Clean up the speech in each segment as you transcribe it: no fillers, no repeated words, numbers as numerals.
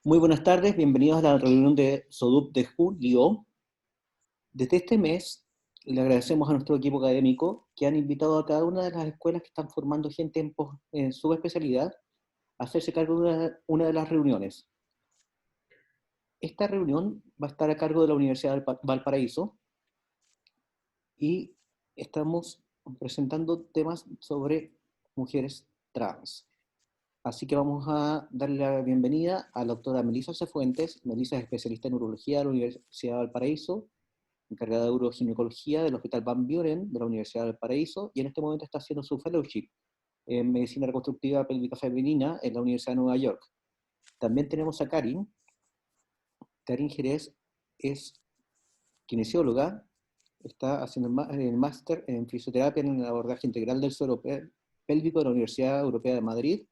Muy buenas tardes, bienvenidos a la reunión de SODUP de julio. Desde este mes le agradecemos a nuestro equipo académico que han invitado a cada una de las escuelas que están formando gente en su especialidad a hacerse cargo de una de las reuniones. Esta reunión va a estar a cargo de la Universidad de Valparaíso y estamos presentando temas sobre mujeres trans. Así que vamos a darle la bienvenida a la doctora Melissa Cefuentes. Melissa es especialista en urología de la Universidad de Valparaíso, encargada de uroginecología del Hospital Van Buren de la Universidad del Paraíso, y en este momento está haciendo su fellowship en medicina reconstructiva pélvica femenina en la Universidad de Nueva York. También tenemos a Karin. Karin Jerez es kinesióloga, está haciendo el máster en fisioterapia en el abordaje integral del suelo pélvico de la Universidad Europea de Madrid.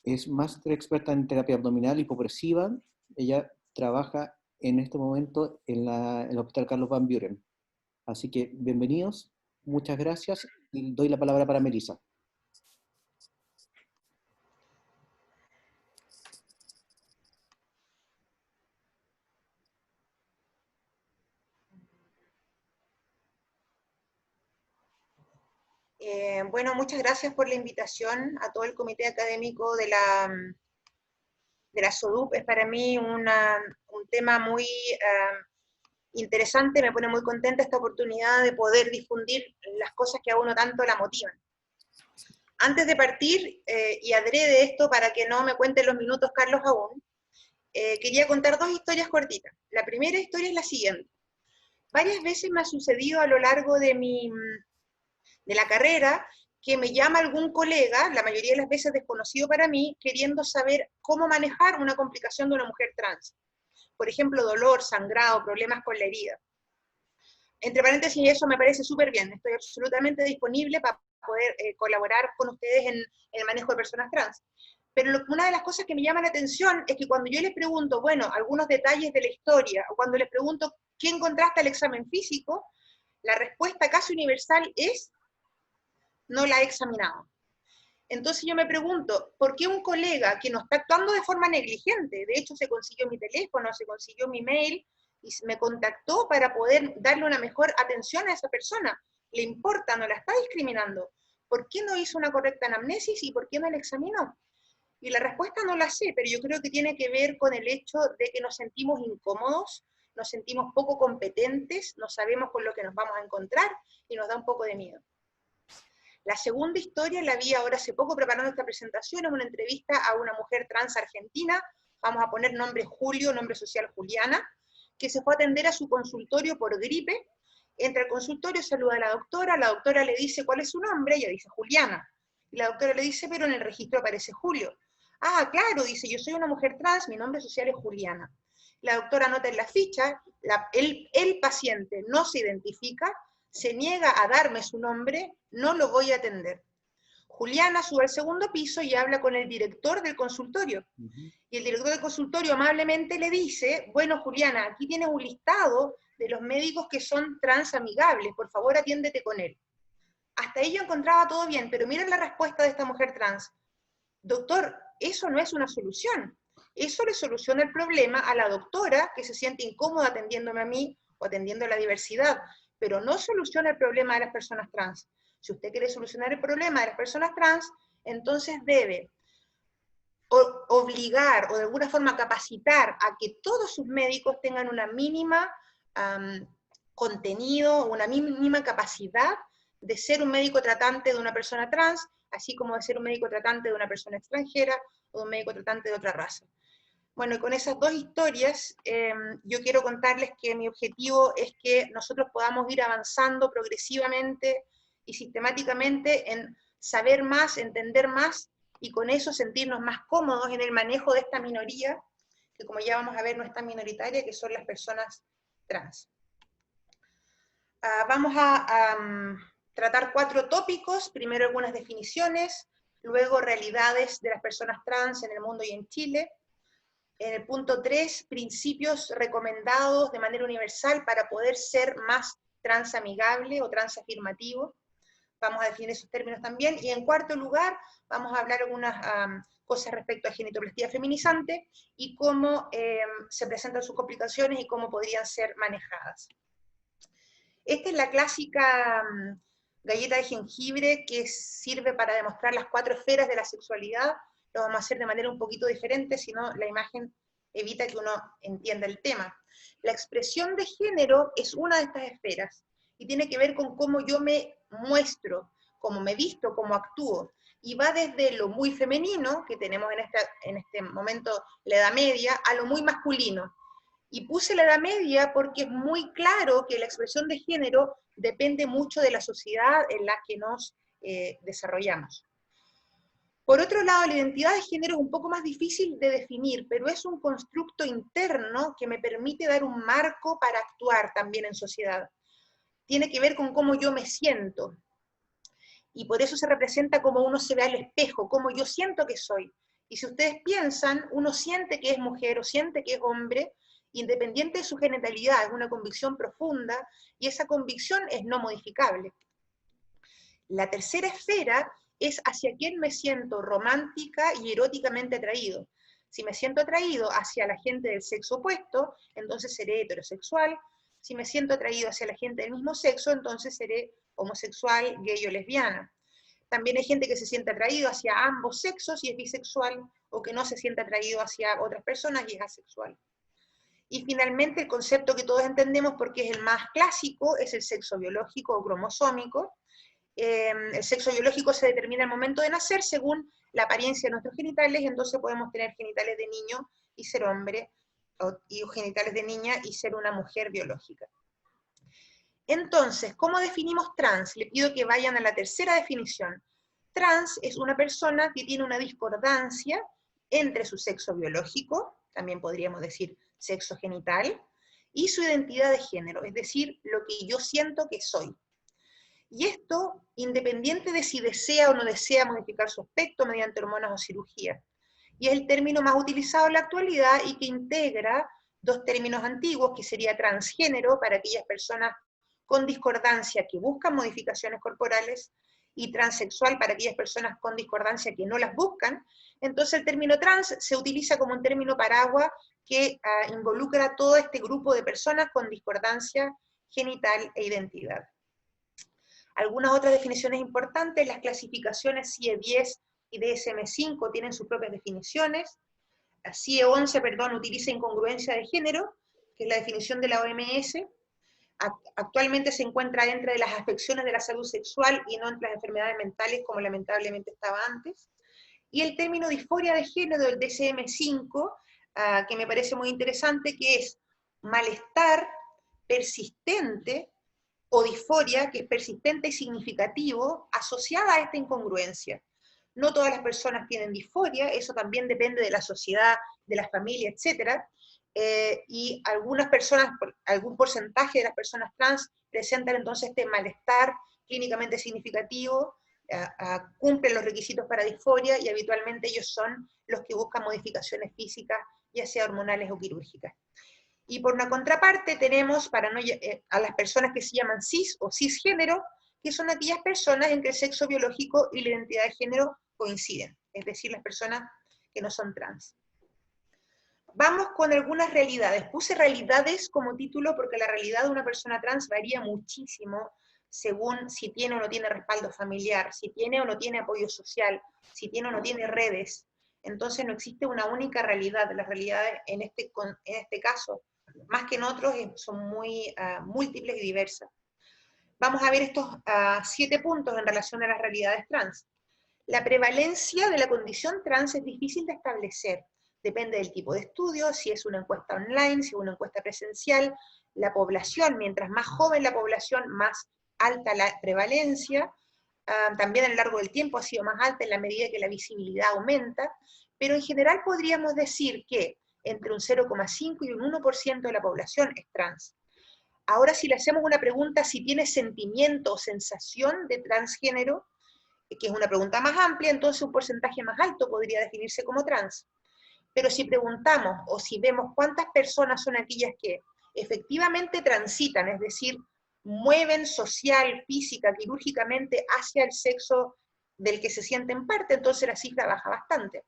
Es máster experta en terapia abdominal hipopresiva. Ella trabaja en este momento en el Hospital Carlos Van Buren. Así que bienvenidos, muchas gracias y doy la palabra para Melissa. Bueno, muchas gracias por la invitación a todo el comité académico de la SODUP. Es para mí un tema muy interesante, me pone muy contenta esta oportunidad de poder difundir las cosas que a uno tanto la motivan. Antes de partir, y adrede esto para que no me cuenten los minutos Carlos aún, quería contar dos historias cortitas. La primera historia es la siguiente. Varias veces me ha sucedido a lo largo de la carrera que me llama algún colega, la mayoría de las veces desconocido para mí, queriendo saber cómo manejar una complicación de una mujer trans. Por ejemplo, dolor, sangrado, problemas con la herida. Entre paréntesis, eso me parece súper bien. Estoy absolutamente disponible para poder colaborar con ustedes en el manejo de personas trans. Pero una de las cosas que me llama la atención es que cuando yo les pregunto, bueno, algunos detalles de la historia, o cuando les pregunto qué encontraste al examen físico, la respuesta casi universal es: no la he examinado. Entonces yo me pregunto, ¿por qué un colega que no está actuando de forma negligente, de hecho se consiguió mi teléfono, se consiguió mi mail, y me contactó para poder darle una mejor atención a esa persona? ¿Le importa? ¿No la está discriminando? ¿Por qué no hizo una correcta anamnesis y por qué no la examinó? Y la respuesta no la sé, pero yo creo que tiene que ver con el hecho de que nos sentimos incómodos, nos sentimos poco competentes, no sabemos con lo que nos vamos a encontrar y nos da un poco de miedo. La segunda historia la vi ahora hace poco preparando esta presentación, en una entrevista a una mujer trans argentina, vamos a poner nombre Julio, nombre social Juliana, que se fue a atender a su consultorio por gripe. Entra al consultorio, saluda a la doctora le dice cuál es su nombre, ella dice Juliana, y la doctora le dice, pero en el registro aparece Julio. Ah, claro, dice, yo soy una mujer trans, mi nombre social es Juliana. La doctora anota en la ficha, el paciente no se identifica, se niega a darme su nombre, no lo voy a atender. Juliana sube al segundo piso y habla con el director del consultorio. Y el director del consultorio amablemente le dice, bueno, Juliana, aquí tienes un listado de los médicos que son trans amigables, por favor atiéndete con él. Hasta ahí yo encontraba todo bien, pero miren la respuesta de esta mujer trans. Doctor, eso no es una solución. Eso le soluciona el problema a la doctora que se siente incómoda atendiéndome a mí o atendiendo a la diversidad, pero no soluciona el problema de las personas trans. Si usted quiere solucionar el problema de las personas trans, entonces debe obligar o de alguna forma capacitar a que todos sus médicos tengan una mínima contenido, una mínima capacidad de ser un médico tratante de una persona trans, así como de ser un médico tratante de una persona extranjera o un médico tratante de otra raza. Bueno, y con esas dos historias, yo quiero contarles que mi objetivo es que nosotros podamos ir avanzando progresivamente y sistemáticamente en saber más, entender más, y con eso sentirnos más cómodos en el manejo de esta minoría, que como ya vamos a ver no es tan minoritaria, que son las personas trans. Vamos a tratar 4 tópicos, primero algunas definiciones, luego realidades de las personas trans en el mundo y en Chile. En el punto 3, principios recomendados de manera universal para poder ser más transamigable o transafirmativo. Vamos a definir esos términos también. Y en cuarto lugar, vamos a hablar algunas cosas respecto a genitoplastía feminizante y cómo se presentan sus complicaciones y cómo podrían ser manejadas. Esta es la clásica galleta de jengibre que sirve para demostrar las 4 esferas de la sexualidad. Lo vamos a hacer de manera un poquito diferente, si no la imagen evita que uno entienda el tema. La expresión de género es una de estas esferas y tiene que ver con cómo yo me muestro, cómo me visto, cómo actúo. Y va desde lo muy femenino, que tenemos en este momento la Edad Media, a lo muy masculino. Y puse la Edad Media porque es muy claro que la expresión de género depende mucho de la sociedad en la que nos desarrollamos. Por otro lado, la identidad de género es un poco más difícil de definir, pero es un constructo interno que me permite dar un marco para actuar también en sociedad. Tiene que ver con cómo yo me siento, y por eso se representa como uno se ve al espejo, cómo yo siento que soy. Y si ustedes piensan, uno siente que es mujer o siente que es hombre, independiente de su genitalidad, es una convicción profunda, y esa convicción es no modificable. La tercera esfera es hacia quién me siento romántica y eróticamente atraído. Si me siento atraído hacia la gente del sexo opuesto, entonces seré heterosexual. Si me siento atraído hacia la gente del mismo sexo, entonces seré homosexual, gay o lesbiana. También hay gente que se siente atraído hacia ambos sexos y es bisexual, o que no se siente atraído hacia otras personas y es asexual. Y finalmente el concepto que todos entendemos porque es el más clásico es el sexo biológico o cromosómico. El sexo biológico se determina al momento de nacer según la apariencia de nuestros genitales, entonces podemos tener genitales de niño y ser hombre, y genitales de niña y ser una mujer biológica. Entonces, ¿cómo definimos trans? Le pido que vayan a la tercera definición. Trans es una persona que tiene una discordancia entre su sexo biológico, también podríamos decir sexo genital, y su identidad de género, es decir, lo que yo siento que soy. Y esto, independiente de si desea o no desea modificar su aspecto mediante hormonas o cirugía. Y es el término más utilizado en la actualidad y que integra 2 términos antiguos, que sería transgénero para aquellas personas con discordancia que buscan modificaciones corporales, y transexual para aquellas personas con discordancia que no las buscan. Entonces el término trans se utiliza como un término paraguas que involucra a todo este grupo de personas con discordancia genital e identidad. Algunas otras definiciones importantes, las clasificaciones CIE-10 y DSM-5 tienen sus propias definiciones. La CIE-11, utiliza incongruencia de género, que es la definición de la OMS. Actualmente se encuentra dentro de las afecciones de la salud sexual y no entre las enfermedades mentales, como lamentablemente estaba antes. Y el término disforia de género del DSM-5, que me parece muy interesante, que es malestar persistente, o disforia, que es persistente y significativo, asociada a esta incongruencia. No todas las personas tienen disforia, eso también depende de la sociedad, de la familia, etc. Y algunas personas, algún porcentaje de las personas trans presentan entonces este malestar clínicamente significativo, cumplen los requisitos para disforia y habitualmente ellos son los que buscan modificaciones físicas, ya sea hormonales o quirúrgicas. Y por una contraparte tenemos a las personas que se llaman cis o cisgénero, que son aquellas personas en que el sexo biológico y la identidad de género coinciden, es decir, las personas que no son trans. Vamos con algunas realidades. Puse realidades como título porque la realidad de una persona trans varía muchísimo según si tiene o no tiene respaldo familiar, si tiene o no tiene apoyo social, si tiene o no tiene redes. Entonces no existe una única realidad. Las realidades en este caso, más que en otros, son muy múltiples y diversas. Vamos a ver estos 7 puntos en relación a las realidades trans. La prevalencia de la condición trans es difícil de establecer. Depende del tipo de estudio, si es una encuesta online, si es una encuesta presencial. La población, mientras más joven la población, más alta la prevalencia. También a lo largo del tiempo ha sido más alta en la medida que la visibilidad aumenta, pero en general podríamos decir que entre un 0,5 y un 1% de la población es trans. Ahora, si le hacemos una pregunta si tiene sentimiento o sensación de transgénero, que es una pregunta más amplia, entonces un porcentaje más alto podría definirse como trans. Pero si preguntamos o si vemos cuántas personas son aquellas que efectivamente transitan, es decir, mueven social, física, quirúrgicamente hacia el sexo del que se sienten parte, entonces la cifra baja bastante.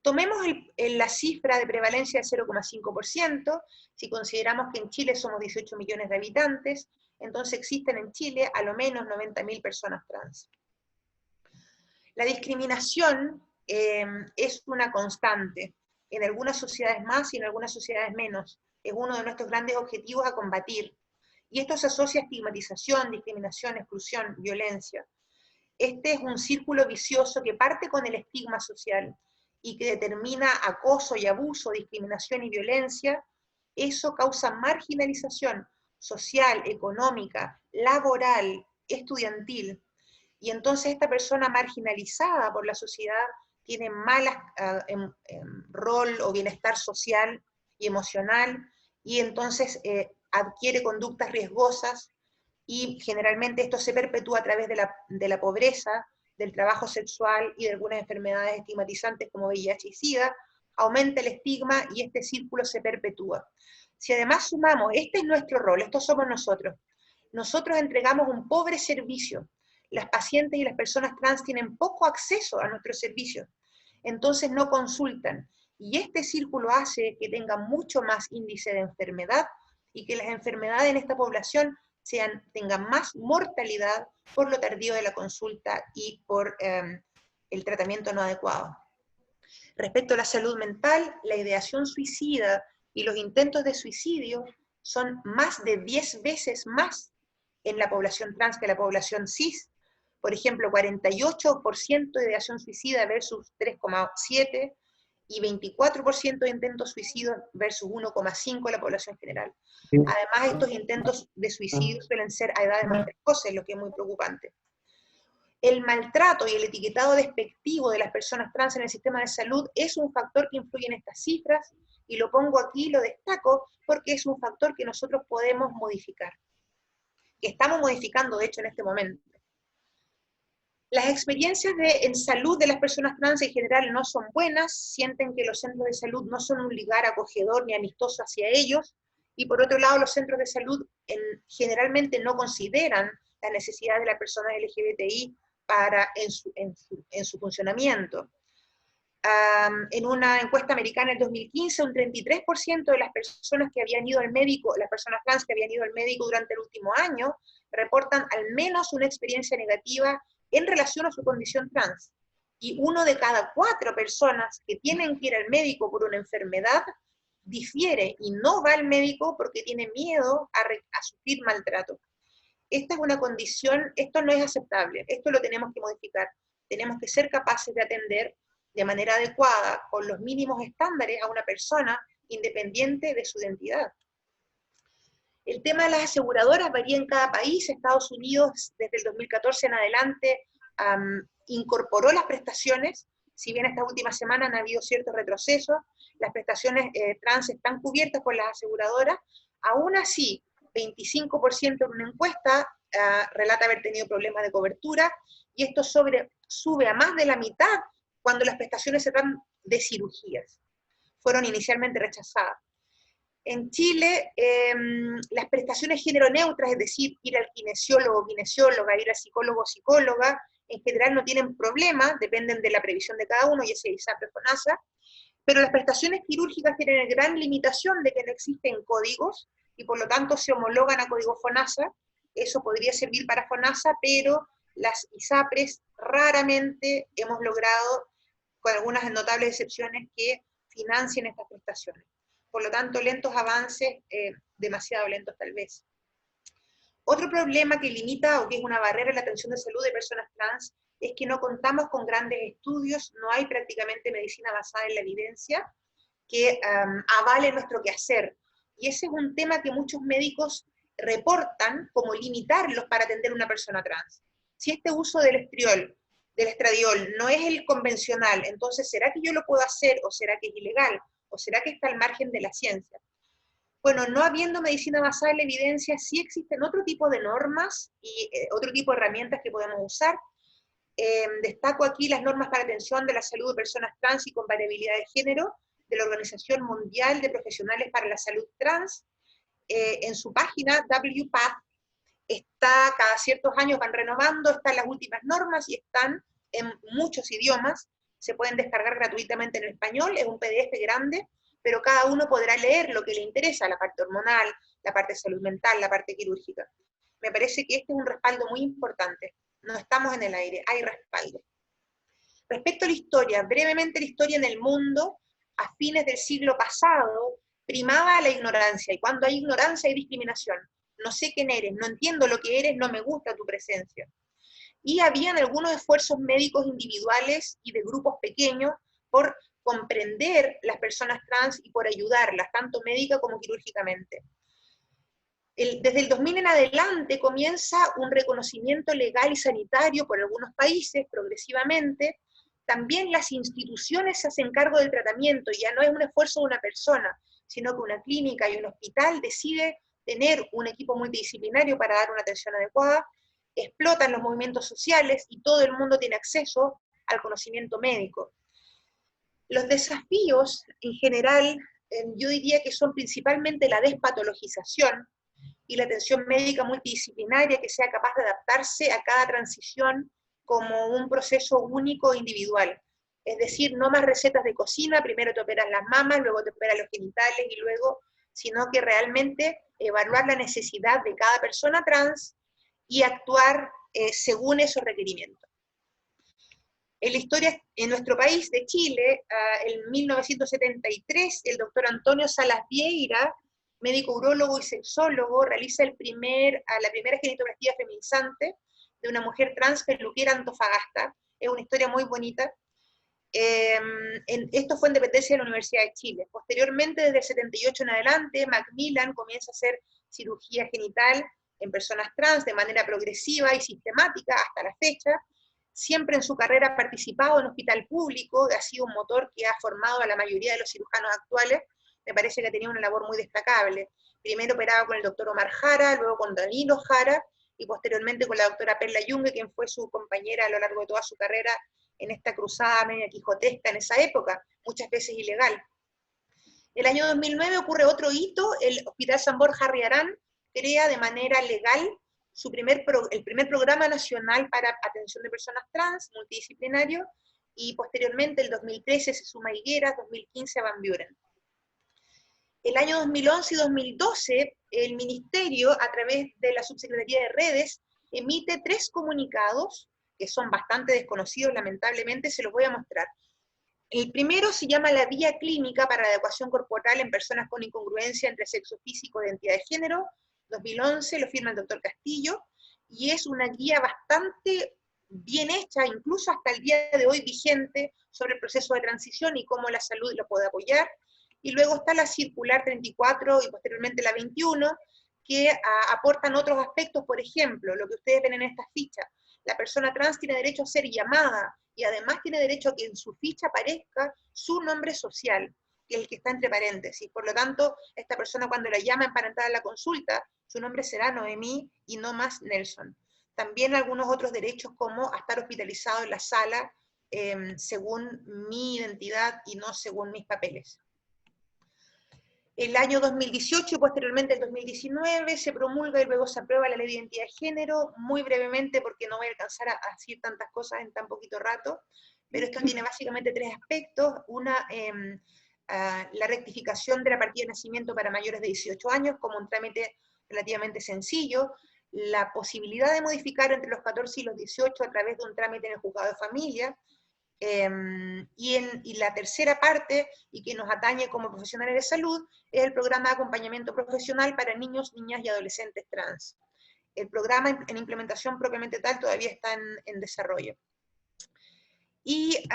Tomemos la cifra de prevalencia de 0,5%, si consideramos que en Chile somos 18 millones de habitantes, entonces existen en Chile a lo menos 90.000 personas trans. La discriminación es una constante, en algunas sociedades más y en algunas sociedades menos. Es uno de nuestros grandes objetivos a combatir. Y esto se asocia a estigmatización, discriminación, exclusión, violencia. Este es un círculo vicioso que parte con el estigma social y que determina acoso y abuso, discriminación y violencia. Eso causa marginalización social, económica, laboral, estudiantil. Y entonces esta persona marginalizada por la sociedad tiene malas rol o bienestar social y emocional, y entonces adquiere conductas riesgosas, y generalmente esto se perpetúa a través de la pobreza, del trabajo sexual y de algunas enfermedades estigmatizantes como VIH y SIDA. Aumenta el estigma y este círculo se perpetúa. Si además sumamos, este es nuestro rol, estos somos nosotros. Nosotros entregamos un pobre servicio. Las pacientes y las personas trans tienen poco acceso a nuestros servicios, entonces no consultan. Y este círculo hace que tengan mucho más índice de enfermedad y que las enfermedades en esta población tengan más mortalidad por lo tardío de la consulta y por el tratamiento no adecuado. Respecto a la salud mental, la ideación suicida y los intentos de suicidio son más de 10 veces más en la población trans que la población cis. Por ejemplo, 48% de ideación suicida versus 3,7%, y 24% de intentos suicidios versus 1,5% de la población general. Además, estos intentos de suicidio suelen ser a edades más precoces, lo que es muy preocupante. El maltrato y el etiquetado despectivo de las personas trans en el sistema de salud es un factor que influye en estas cifras, y lo pongo aquí, lo destaco, porque es un factor que nosotros podemos modificar, que estamos modificando de hecho en este momento. Las experiencias en salud de las personas trans en general no son buenas, sienten que los centros de salud no son un lugar acogedor ni amistoso hacia ellos, y por otro lado los centros de salud generalmente no consideran la necesidad de las personas LGBTI en su funcionamiento. En una encuesta americana en el 2015, un 33% de las personas que habían ido al médico, las personas trans que habían ido al médico durante el último año, reportan al menos una experiencia negativa en relación a su condición trans. Y 1 de cada 4 personas que tienen que ir al médico por una enfermedad difiere y no va al médico porque tiene miedo a sufrir maltrato. Esta es una condición, esto no es aceptable, esto lo tenemos que modificar. Tenemos que ser capaces de atender de manera adecuada, con los mínimos estándares, a una persona independiente de su identidad. El tema de las aseguradoras varía en cada país. Estados Unidos, desde el 2014 en adelante, incorporó las prestaciones, si bien estas últimas semanas han habido ciertos retrocesos. Las prestaciones trans están cubiertas por las aseguradoras. Aún así, 25% en una encuesta relata haber tenido problemas de cobertura, y esto sube a más de la mitad cuando las prestaciones se tratan de cirugías. Fueron inicialmente rechazadas. En Chile, las prestaciones género neutras, es decir, ir al kinesiólogo, kinesióloga, ir al psicólogo, psicóloga, en general no tienen problema, dependen de la previsión de cada uno, y ese ISAPRE, FONASA, pero las prestaciones quirúrgicas tienen la gran limitación de que no existen códigos, y por lo tanto se homologan a código FONASA. Eso podría servir para FONASA, pero las ISAPRES raramente hemos logrado, con algunas notables excepciones, que financien estas prestaciones. Por lo tanto, lentos avances, demasiado lentos tal vez. Otro problema que limita o que es una barrera en la atención de salud de personas trans es que no contamos con grandes estudios, no hay prácticamente medicina basada en la evidencia que avale nuestro quehacer. Y ese es un tema que muchos médicos reportan como limitarlos para atender a una persona trans. Si este uso del estradiol no es el convencional, entonces ¿será que yo lo puedo hacer o será que es ilegal? ¿O será que está al margen de la ciencia? Bueno, no habiendo medicina basada en la evidencia, sí existen otro tipo de normas y otro tipo de herramientas que podemos usar. Destaco aquí las normas para atención de la salud de personas trans y con variabilidad de género de la Organización Mundial de Profesionales para la Salud Trans. En su página, WPATH, está, cada ciertos años van renovando, están las últimas normas y están en muchos idiomas, se pueden descargar gratuitamente en español, es un PDF grande, pero cada uno podrá leer lo que le interesa, la parte hormonal, la parte de salud mental, la parte quirúrgica. Me parece que este es un respaldo muy importante. No estamos en el aire, hay respaldo. Respecto a la historia, brevemente la historia en el mundo, a fines del siglo pasado, primaba la ignorancia, y cuando hay ignorancia hay discriminación. No sé quién eres, no entiendo lo que eres, no me gusta tu presencia. Y habían algunos esfuerzos médicos individuales y de grupos pequeños por comprender las personas trans y por ayudarlas, tanto médica como quirúrgicamente. Desde el 2000 en adelante comienza un reconocimiento legal y sanitario por algunos países, progresivamente. También las instituciones se hacen cargo del tratamiento, ya no es un esfuerzo de una persona, sino que una clínica y un hospital decide tener un equipo multidisciplinario para dar una atención adecuada, explotan los movimientos sociales y todo el mundo tiene acceso al conocimiento médico. Los desafíos, en general, yo diría que son principalmente la despatologización y la atención médica multidisciplinaria que sea capaz de adaptarse a cada transición como un proceso único e individual. Es decir, no más recetas de cocina, primero te operan las mamas, luego te operan los genitales y luego, sino que realmente evaluar la necesidad de cada persona trans y actuar según esos requerimientos. En la historia, en nuestro país de Chile, en 1973, el doctor Antonio Salas Vieira, médico urólogo y sexólogo, realiza la primera genitoplastía feminizante de una mujer trans peluquera Antofagasta. Es una historia muy bonita. Esto fue en dependencia de la Universidad de Chile. Posteriormente, desde el 78 en adelante, Macmillan comienza a hacer cirugía genital en personas trans de manera progresiva y sistemática hasta la fecha. Siempre en su carrera ha participado en hospital público, ha sido un motor que ha formado a la mayoría de los cirujanos actuales. Me parece que ha tenido una labor muy destacable. Primero operaba con el doctor Omar Jara, luego con Danilo Jara, y posteriormente con la doctora Perla Yungue, quien fue su compañera a lo largo de toda su carrera en esta cruzada media quijotesca en esa época, muchas veces ilegal. El año 2009 ocurre otro hito, el Hospital San Borja Arriarán crea de manera legal el primer programa nacional para atención de personas trans, multidisciplinario, y posteriormente, el 2013 se suma a Higueras, 2015 a Van Buren. El año 2011 y 2012, el Ministerio, a través de la Subsecretaría de Redes, emite 3 comunicados, que son bastante desconocidos, lamentablemente, se los voy a mostrar. El primero se llama la Guía Clínica para la Adecuación Corporal en Personas con Incongruencia entre Sexo Físico e Identidad de Género, 2011, lo firma el doctor Castillo, y es una guía bastante bien hecha, incluso hasta el día de hoy vigente, sobre el proceso de transición y cómo la salud lo puede apoyar. Y luego está la circular 34 y posteriormente la 21, que aportan otros aspectos, por ejemplo, lo que ustedes ven en esta ficha. La persona trans tiene derecho a ser llamada y además tiene derecho a que en su ficha aparezca su nombre social, que es el que está entre paréntesis. Por lo tanto, esta persona cuando la llaman para entrar a la consulta, su nombre será Noemí y no más Nelson. También algunos otros derechos como a estar hospitalizado en la sala según mi identidad y no según mis papeles. El año 2018 y posteriormente el 2019 se promulga y luego se aprueba la ley de identidad de género, muy brevemente porque no voy a alcanzar a decir tantas cosas en tan poquito rato, pero esto tiene básicamente 3 aspectos. Una, la rectificación de la partida de nacimiento para mayores de 18 años como un trámite relativamente sencillo, la posibilidad de modificar entre los 14 y los 18 a través de un trámite en el juzgado de familia, y la tercera parte, y que nos atañe como profesionales de salud, es el programa de acompañamiento profesional para niños, niñas y adolescentes trans. El programa en implementación propiamente tal todavía está en desarrollo. Y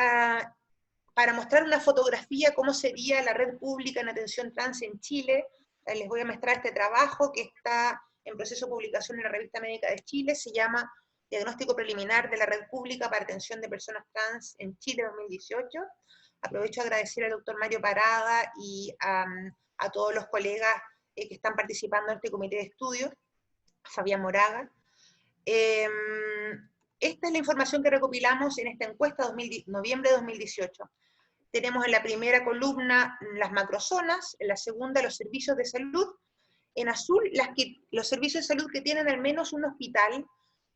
para mostrar una fotografía cómo sería la red pública en atención trans en Chile, les voy a mostrar este trabajo que está en proceso de publicación en la Revista Médica de Chile, se llama Diagnóstico Preliminar de la Red Pública para Atención de Personas Trans en Chile 2018. Aprovecho a agradecer al doctor Mario Parada y a todos los colegas que están participando en este comité de estudio, Fabián Moraga. Esta es la información que recopilamos en esta encuesta noviembre de 2018. Tenemos en la primera columna las macrozonas, en la segunda los servicios de salud, en azul los servicios de salud que tienen al menos un hospital,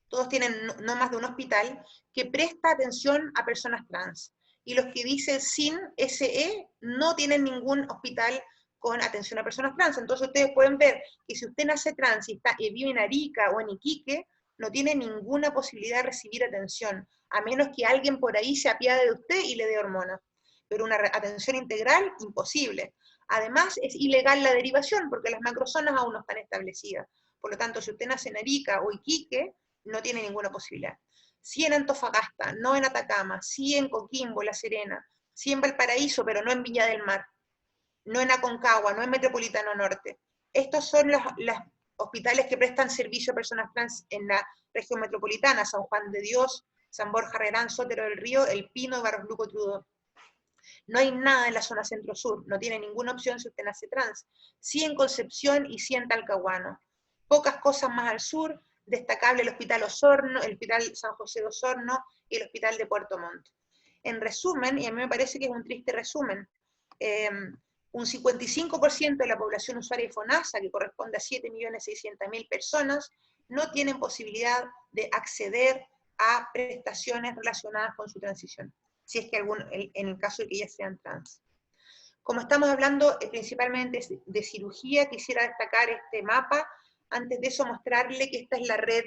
todos tienen no más de un hospital, que presta atención a personas trans. y los que dicen sin SE no tienen ningún hospital con atención a personas trans. Entonces ustedes pueden ver que si usted nace trans y vive en Arica o en Iquique, no tiene ninguna posibilidad de recibir atención, a menos que alguien por ahí se apiade de usted y le dé hormonas. Pero una atención integral, imposible. Además, es ilegal la derivación, porque las macrozonas aún no están establecidas. Por lo tanto, si usted nace en Arica o Iquique, no tiene ninguna posibilidad. Sí en Antofagasta, no en Atacama, sí en Coquimbo, La Serena, sí en Valparaíso, pero no en Viña del Mar, no en Aconcagua, no en Metropolitano Norte. Estos son los hospitales que prestan servicio a personas trans en la región metropolitana: San Juan de Dios, San Borja Herrán, Sotero del Río, El Pino, Barros Luco, Trudó. No hay nada en la zona centro-sur, no tiene ninguna opción si usted nace trans. Sí en Concepción y sí en Talcahuano. Pocas cosas más al sur, destacable el Hospital Osorno, el Hospital San José de Osorno y el Hospital de Puerto Montt. En resumen, y a mí me parece que es un triste resumen, un 55% de la población usuaria de FONASA, que corresponde a 7.600.000 personas, no tienen posibilidad de acceder a prestaciones relacionadas con su transición, si es que en el caso de que ellas sean trans. Como estamos hablando principalmente de cirugía, quisiera destacar este mapa. Antes de eso, mostrarle que esta es la red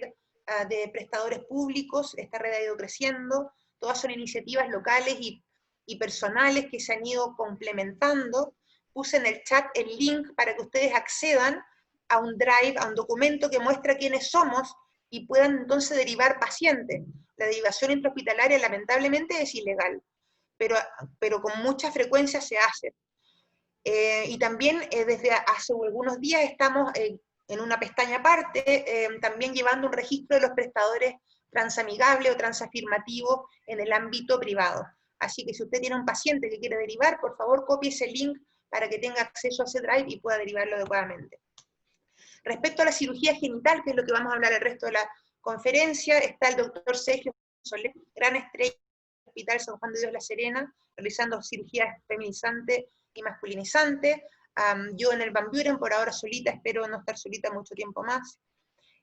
de prestadores públicos. Esta red ha ido creciendo, todas son iniciativas locales y personales que se han ido complementando. Puse en el chat el link para que ustedes accedan a un drive, a un documento que muestra quiénes somos, y puedan entonces derivar pacientes. La derivación intrahospitalaria lamentablemente es ilegal, pero con mucha frecuencia se hace. Y también desde hace algunos días estamos en una pestaña aparte, también llevando un registro de los prestadores transamigables o transafirmativos en el ámbito privado. Así que si usted tiene un paciente que quiere derivar, por favor copie ese link para que tenga acceso a ese drive y pueda derivarlo adecuadamente. Respecto a la cirugía genital, que es lo que vamos a hablar el resto de la conferencia, está el doctor Sergio Soler, gran estrella del Hospital San Juan de Dios La Serena, realizando cirugías feminizantes y masculinizantes. Yo en el Van Buren, por ahora solita, espero no estar solita mucho tiempo más.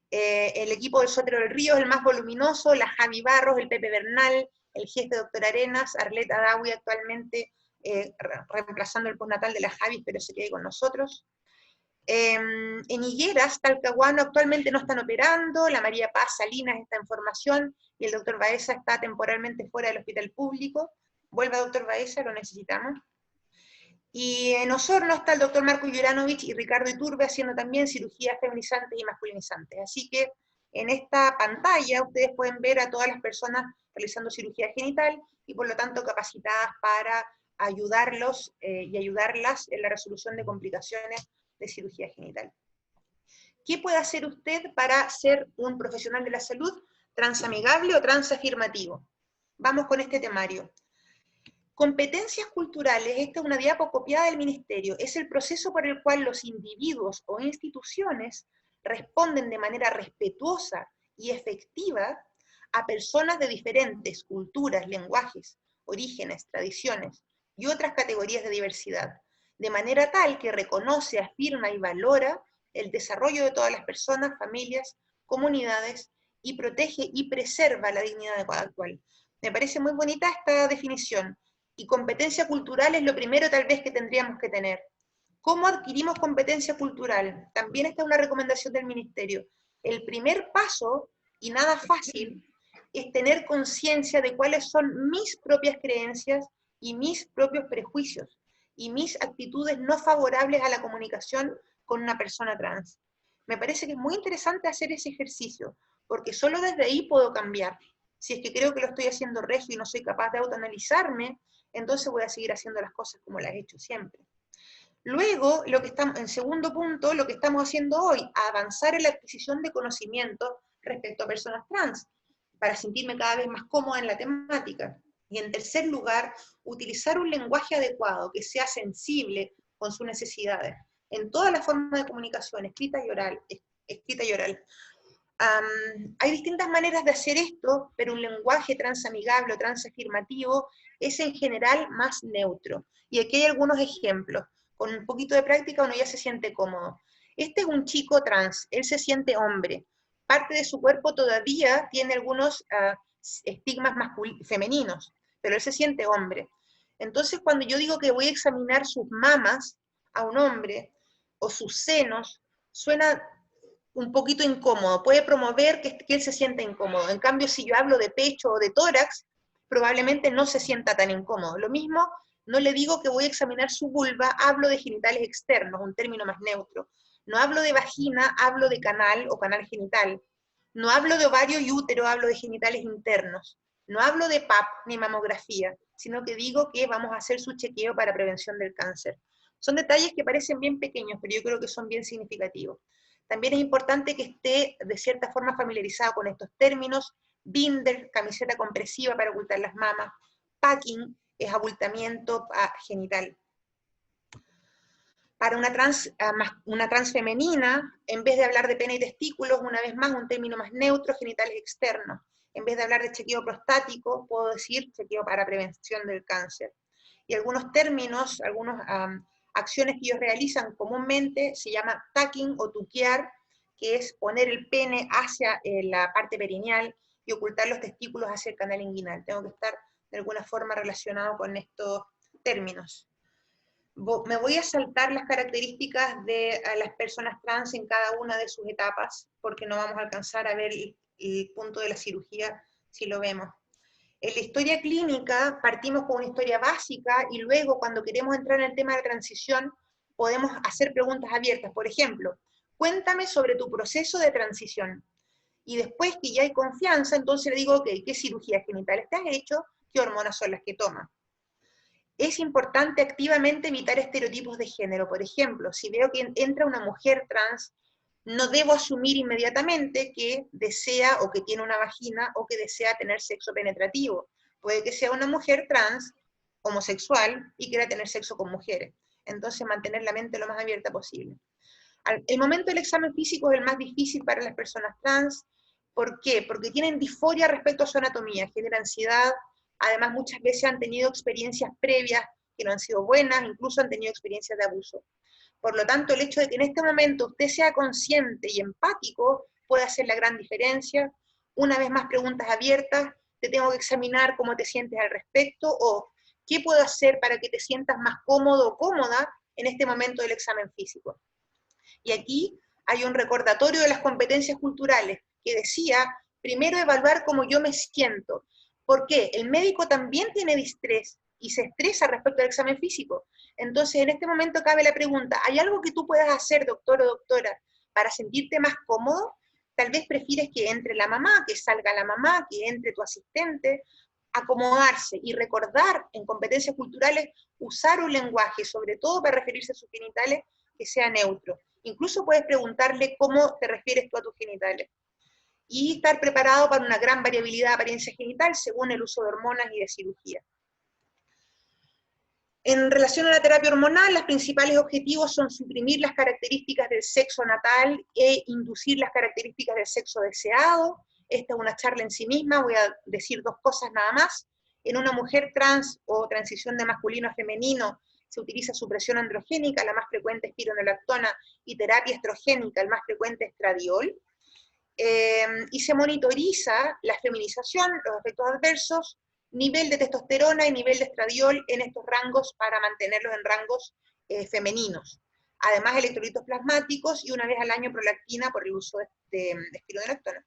El equipo del Sotero del Río es el más voluminoso, la Javi Barros, el Pepe Bernal, el jefe doctor Arenas, Arlette Adawi actualmente reemplazando el postnatal de la Javi, pero se quede con nosotros. En Higueras, Talcahuano, actualmente no están operando, la María Paz Salinas está en formación, y el doctor Baeza está temporalmente fuera del hospital público. Vuelva, doctor Baeza, lo necesitamos. Y en Osorno está el doctor Marco Juranovic y Ricardo Iturbe haciendo también cirugías feminizantes y masculinizantes. Así que en esta pantalla ustedes pueden ver a todas las personas realizando cirugía genital y por lo tanto capacitadas para ayudarlos y ayudarlas en la resolución de complicaciones de cirugía genital. ¿Qué puede hacer usted para ser un profesional de la salud transamigable o transafirmativo? Vamos con este temario. Competencias culturales, esta es una diapo copiada del Ministerio, es el proceso por el cual los individuos o instituciones responden de manera respetuosa y efectiva a personas de diferentes culturas, lenguajes, orígenes, tradiciones y otras categorías de diversidad, de manera tal que reconoce, afirma y valora el desarrollo de todas las personas, familias, comunidades, y protege y preserva la dignidad de cada cual. Me parece muy bonita esta definición. Y competencia cultural es lo primero tal vez que tendríamos que tener. ¿Cómo adquirimos competencia cultural? También está una recomendación del Ministerio. El primer paso, y nada fácil, es tener conciencia de cuáles son mis propias creencias y mis propios prejuicios, y mis actitudes no favorables a la comunicación con una persona trans. Me parece que es muy interesante hacer ese ejercicio, porque solo desde ahí puedo cambiar. Si es que creo que lo estoy haciendo regio y no soy capaz de autoanalizarme, entonces voy a seguir haciendo las cosas como las he hecho siempre. Luego, en segundo punto, lo que estamos haciendo hoy, avanzar en la adquisición de conocimiento respecto a personas trans, para sentirme cada vez más cómoda en la temática. Y en tercer lugar, utilizar un lenguaje adecuado, que sea sensible con sus necesidades, en todas las formas de comunicación, escrita y oral. Hay distintas maneras de hacer esto, pero un lenguaje transamigable o transafirmativo es en general más neutro. Y aquí hay algunos ejemplos. Con un poquito de práctica uno ya se siente cómodo. Este es un chico trans, él se siente hombre. Parte de su cuerpo todavía tiene algunos estigmas femeninos, pero él se siente hombre. Entonces, cuando yo digo que voy a examinar sus mamas a un hombre, o sus senos, suena un poquito incómodo, puede promover que él se sienta incómodo. En cambio, si yo hablo de pecho o de tórax, probablemente no se sienta tan incómodo. Lo mismo, no le digo que voy a examinar su vulva, hablo de genitales externos, un término más neutro. No hablo de vagina, hablo de canal o canal genital. No hablo de ovario y útero, hablo de genitales internos. No hablo de PAP ni mamografía, sino que digo que vamos a hacer su chequeo para prevención del cáncer. Son detalles que parecen bien pequeños, pero yo creo que son bien significativos. También es importante que esté de cierta forma familiarizado con estos términos. Binder, camiseta compresiva para ocultar las mamas. Packing es abultamiento genital. Para una trans femenina, en vez de hablar de pene y testículos, una vez más, un término más neutro, genitales externos. En vez de hablar de chequeo prostático, puedo decir chequeo para prevención del cáncer. Y algunos términos, algunas acciones que ellos realizan comúnmente, se llama tucking o tuquear, que es poner el pene hacia la parte perineal y ocultar los testículos hacia el canal inguinal. Tengo que estar de alguna forma relacionado con estos términos. Me voy a saltar las características de las personas trans en cada una de sus etapas, porque no vamos a alcanzar a ver el punto de la cirugía si lo vemos. En la historia clínica partimos con una historia básica y luego cuando queremos entrar en el tema de la transición podemos hacer preguntas abiertas. Por ejemplo, cuéntame sobre tu proceso de transición. Y después que ya hay confianza, entonces le digo, ok, ¿qué cirugías genitales te has hecho? ¿Qué hormonas son las que tomas? Es importante activamente evitar estereotipos de género. Por ejemplo, si veo que entra una mujer trans, no debo asumir inmediatamente que desea o que tiene una vagina o que desea tener sexo penetrativo. Puede que sea una mujer trans, homosexual, y quiera tener sexo con mujeres. Entonces, mantener la mente lo más abierta posible. El momento del examen físico es el más difícil para las personas trans. ¿Por qué? Porque tienen disforia respecto a su anatomía, genera ansiedad, además muchas veces han tenido experiencias previas que no han sido buenas, incluso han tenido experiencias de abuso. Por lo tanto, el hecho de que en este momento usted sea consciente y empático puede hacer la gran diferencia. Una vez más, preguntas abiertas, te tengo que examinar cómo te sientes al respecto, o qué puedo hacer para que te sientas más cómodo o cómoda en este momento del examen físico. Y aquí hay un recordatorio de las competencias culturales que decía, primero evaluar cómo yo me siento. ¿Por qué? El médico también tiene distrés y se estresa respecto al examen físico. Entonces, en este momento cabe la pregunta, ¿hay algo que tú puedas hacer, doctor o doctora, para sentirte más cómodo? Tal vez prefieres que entre la mamá, que salga la mamá, que entre tu asistente, acomodarse y recordar en competencias culturales usar un lenguaje, sobre todo para referirse a sus genitales, que sea neutro. Incluso puedes preguntarle cómo te refieres tú a tus genitales. Y estar preparado para una gran variabilidad de apariencia genital según el uso de hormonas y de cirugía. En relación a la terapia hormonal, los principales objetivos son suprimir las características del sexo natal e inducir las características del sexo deseado. Esta es una charla en sí misma, voy a decir dos cosas nada más. En una mujer trans o transición de masculino a femenino se utiliza supresión androgénica, la más frecuente es spironolactona, y terapia estrogénica, el más frecuente es estradiol. Y se monitoriza la feminización, los efectos adversos, nivel de testosterona y nivel de estradiol en estos rangos para mantenerlos en rangos femeninos. Además, electrolitos plasmáticos y una vez al año prolactina por el uso de espironolactona.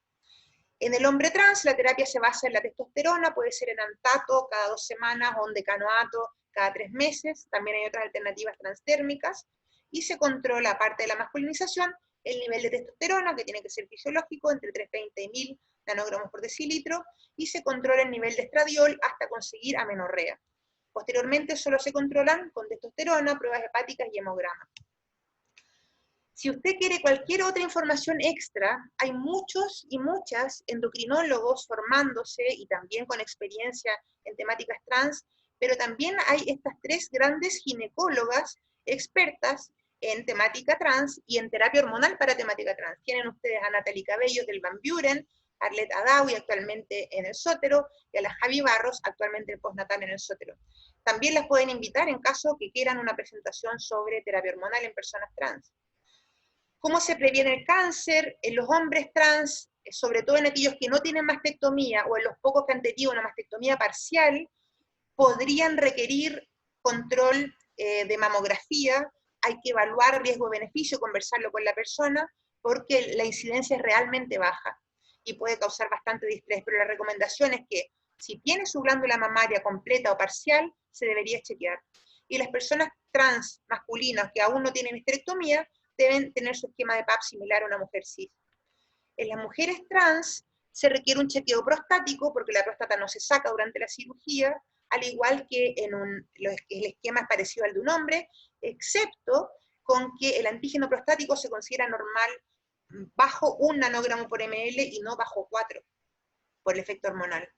En el hombre trans, la terapia se basa en la testosterona, puede ser en antato cada 2 semanas o en decanoato cada 3 meses. También hay otras alternativas transdérmicas. Y se controla, aparte de la masculinización, el nivel de testosterona, que tiene que ser fisiológico, entre 320 y 1000 nanogramos por decilitro, y se controla el nivel de estradiol hasta conseguir amenorrea. Posteriormente solo se controlan con testosterona, pruebas hepáticas y hemograma. Si usted quiere cualquier otra información extra, hay muchos y muchas endocrinólogos formándose y también con experiencia en temáticas trans, pero también hay estas 3 grandes ginecólogas expertas en temática trans y en terapia hormonal para temática trans. Tienen ustedes a Natalie Cabello del Van Buren, a Arlette Adawi actualmente en el Sótero, y a la Javi Barros actualmente en postnatal en el Sótero. También las pueden invitar en caso que quieran una presentación sobre terapia hormonal en personas trans. ¿Cómo se previene el cáncer? En los hombres trans, sobre todo en aquellos que no tienen mastectomía o en los pocos que han tenido una mastectomía parcial, podrían requerir control de mamografía. Hay que evaluar riesgo-beneficio, conversarlo con la persona, porque la incidencia es realmente baja y puede causar bastante distrés, pero la recomendación es que si tiene su glándula mamaria completa o parcial, se debería chequear. Y las personas trans masculinas que aún no tienen histerectomía deben tener su esquema de PAP similar a una mujer cis. En las mujeres trans se requiere un chequeo prostático porque la próstata no se saca durante la cirugía, al igual que el esquema es parecido al de un hombre, excepto con que el antígeno prostático se considera normal bajo 1 nanogramo por ml y no bajo 4 por el efecto hormonal.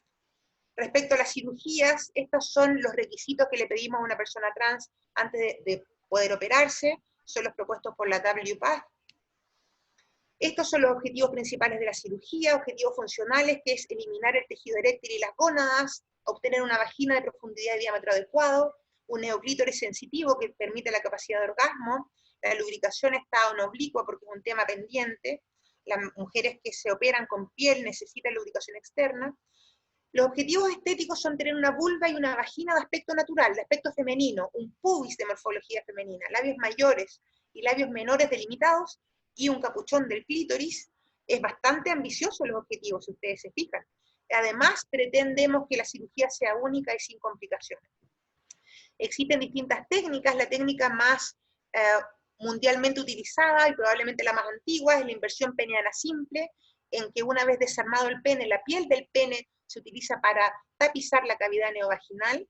Respecto a las cirugías, estos son los requisitos que le pedimos a una persona trans antes de poder operarse, son los propuestos por la WPATH. Estos son los objetivos principales de la cirugía, objetivos funcionales, que es eliminar el tejido eréctil y las gónadas, obtener una vagina de profundidad y diámetro adecuado, un neoclítoris sensitivo que permite la capacidad de orgasmo, la lubricación está en oblicua porque es un tema pendiente, las mujeres que se operan con piel necesitan lubricación externa. Los objetivos estéticos son tener una vulva y una vagina de aspecto natural, de aspecto femenino, un pubis de morfología femenina, labios mayores y labios menores delimitados, y un capuchón del clítoris. Es bastante ambicioso los objetivos, si ustedes se fijan. Además, pretendemos que la cirugía sea única y sin complicaciones. Existen distintas técnicas, la técnica más mundialmente utilizada y probablemente la más antigua es la inversión peniana simple, en que una vez desarmado el pene, la piel del pene se utiliza para tapizar la cavidad neovaginal.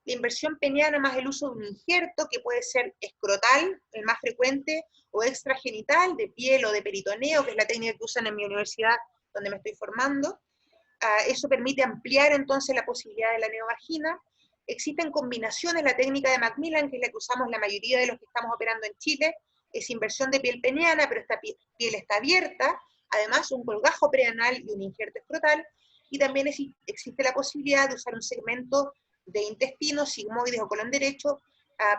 La inversión peniana más el uso de un injerto, que puede ser escrotal, el más frecuente, o extragenital, de piel o de peritoneo, que es la técnica que usan en mi universidad donde me estoy formando. Eso permite ampliar entonces la posibilidad de la neovagina. Existen combinaciones, la técnica de Macmillan, que es la que usamos la mayoría de los que estamos operando en Chile, es inversión de piel peniana, pero esta piel está abierta, además un colgajo preanal y un injerto escrotal, y también existe la posibilidad de usar un segmento de intestino, sigmoides o colon derecho,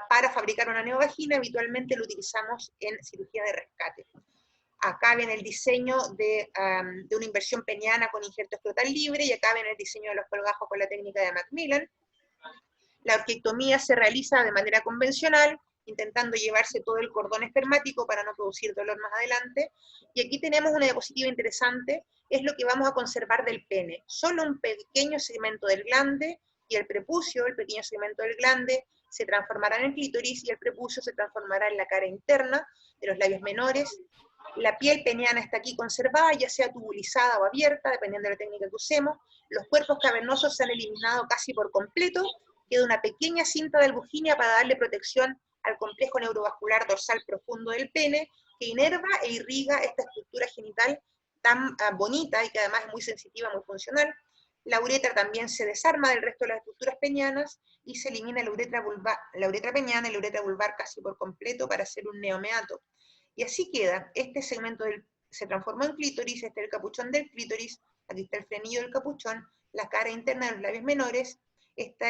para fabricar una neovagina. Habitualmente lo utilizamos en cirugía de rescate. Acá viene el diseño de una inversión peniana con injerto escrotal libre, y acá viene el diseño de los colgajos con la técnica de Macmillan. La orquiectomía se realiza de manera convencional, intentando llevarse todo el cordón espermático para no producir dolor más adelante. Y aquí tenemos una diapositiva interesante, es lo que vamos a conservar del pene. Solo un pequeño segmento del glande y el prepucio, el pequeño segmento del glande, se transformará en el clítoris y el prepucio se transformará en la cara interna de los labios menores. La piel peniana está aquí conservada, ya sea tubulizada o abierta, dependiendo de la técnica que usemos. Los cuerpos cavernosos se han eliminado casi por completo, queda una pequeña cinta de albuginia para darle protección al complejo neurovascular dorsal profundo del pene, que inerva e irriga esta estructura genital tan bonita y que además es muy sensitiva, muy funcional. La uretra también se desarma del resto de las estructuras penianas y se elimina la uretra peniana y la uretra vulvar casi por completo para hacer un neomeato. Y así queda, este segmento se transformó en clítoris, este es el capuchón del clítoris, aquí está el frenillo del capuchón, la cara interna de los labios menores, esta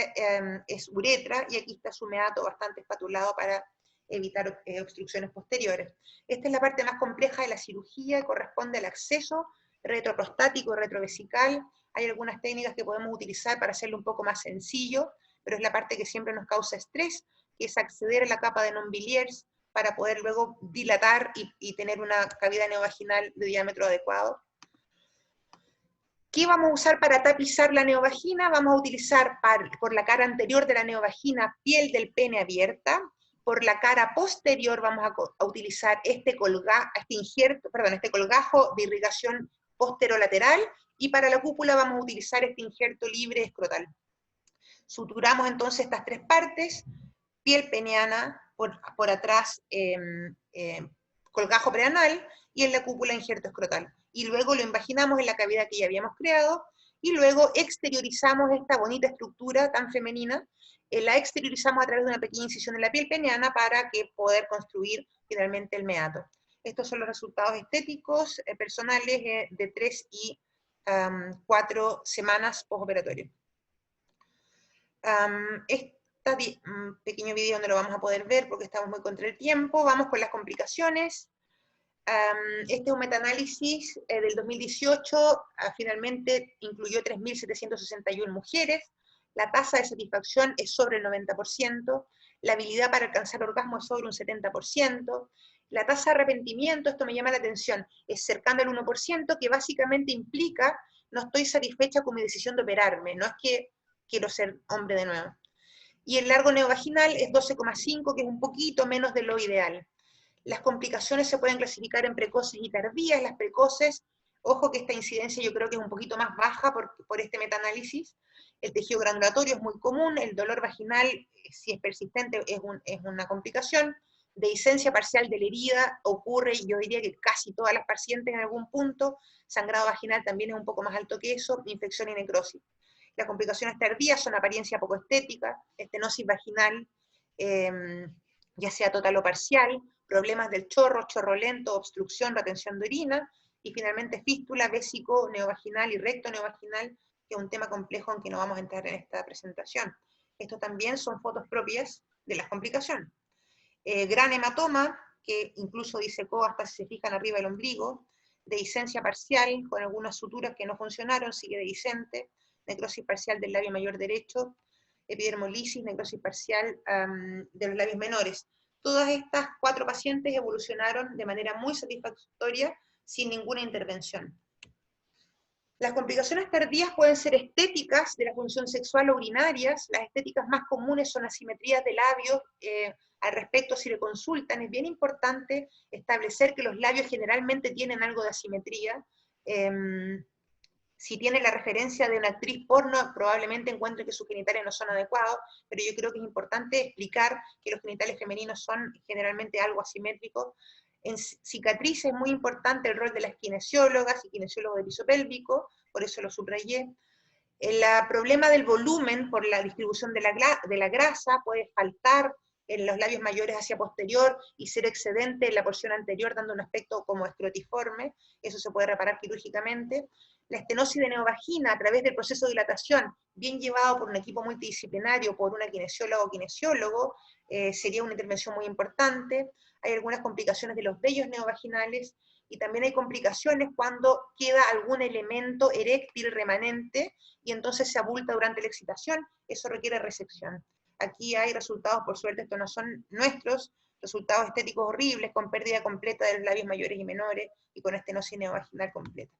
es uretra, y aquí está su meato bastante espatulado para evitar obstrucciones posteriores. Esta es la parte más compleja de la cirugía, corresponde al acceso retroprostático y retrovesical. Hay algunas técnicas que podemos utilizar para hacerlo un poco más sencillo, pero es la parte que siempre nos causa estrés, que es acceder a la capa de non-biliers para poder luego dilatar y tener una cavidad neovaginal de diámetro adecuado. ¿Qué vamos a usar para tapizar la neovagina? Vamos a utilizar por la cara anterior de la neovagina piel del pene abierta, por la cara posterior vamos a utilizar este colgajo de irrigación posterolateral, y para la cúpula vamos a utilizar este injerto libre escrotal. Suturamos entonces estas tres partes, piel peniana, por atrás colgajo preanal, y en la cúpula injerto escrotal. Y luego lo imaginamos en la cavidad que ya habíamos creado, y luego exteriorizamos esta bonita estructura tan femenina, la exteriorizamos a través de una pequeña incisión en la piel peniana para poder construir finalmente el meato. Estos son los resultados estéticos personales de 3 y 4 semanas postoperatorio. Este pequeño video no lo vamos a poder ver porque estamos muy contra el tiempo. Vamos con las complicaciones. Este es un metaanálisis del 2018, finalmente incluyó 3.761 mujeres. la tasa de satisfacción es sobre el 90%, la habilidad para alcanzar orgasmo es sobre un 70%, la tasa de arrepentimiento, esto me llama la atención, es cercano al 1%, que básicamente implica no estoy satisfecha con mi decisión de operarme, no es que quiero ser hombre de nuevo. Y el largo neovaginal es 12,5, que es un poquito menos de lo ideal. Las complicaciones se pueden clasificar en precoces y tardías. Las precoces, ojo que esta incidencia yo creo que es un poquito más baja por este metaanálisis. El tejido granulatorio es muy común, el dolor vaginal, si es persistente, es una complicación. Dehiscencia parcial de la herida ocurre, y yo diría que casi todas las pacientes en algún punto. Sangrado vaginal también es un poco más alto que eso, infección y necrosis. Las complicaciones tardías son apariencia poco estética, estenosis vaginal, ya sea total o parcial, problemas del chorro lento, obstrucción, retención de orina, y finalmente fístula, vésico neovaginal y recto neovaginal, que es un tema complejo en que no vamos a entrar en esta presentación. Esto también son fotos propias de las complicaciones. Gran hematoma, que incluso disecó hasta si se fijan arriba del ombligo, dehiscencia parcial, con algunas suturas que no funcionaron, sigue dehiscente, necrosis parcial del labio mayor derecho, epidermolisis, necrosis parcial de los labios menores. Todas estas 4 pacientes evolucionaron de manera muy satisfactoria, sin ninguna intervención. Las complicaciones tardías pueden ser estéticas de la función sexual o urinarias. Las estéticas más comunes son asimetrías de labios. Al respecto, si le consultan, es bien importante establecer que los labios generalmente tienen algo de asimetría. Si tiene la referencia de una actriz porno, probablemente encuentre que sus genitales no son adecuados, pero yo creo que es importante explicar que los genitales femeninos son generalmente algo asimétricos. En cicatrices es muy importante el rol de las kinesiólogas y kinesiólogos de piso pélvico, por eso lo subrayé. El problema del volumen por la distribución de la grasa puede faltar en los labios mayores hacia posterior y ser excedente en la porción anterior, dando un aspecto como escrotiforme. Eso se puede reparar quirúrgicamente. La estenosis de neovagina a través del proceso de dilatación, bien llevado por un equipo multidisciplinario, por una kinesióloga o kinesiólogo, sería una intervención muy importante. Hay algunas complicaciones de los vellos neovaginales, y también hay complicaciones cuando queda algún elemento eréctil remanente, y entonces se abulta durante la excitación, eso requiere resección. Aquí hay resultados, por suerte, estos no son nuestros, resultados estéticos horribles, con pérdida completa de los labios mayores y menores, y con estenosis neovaginal completa.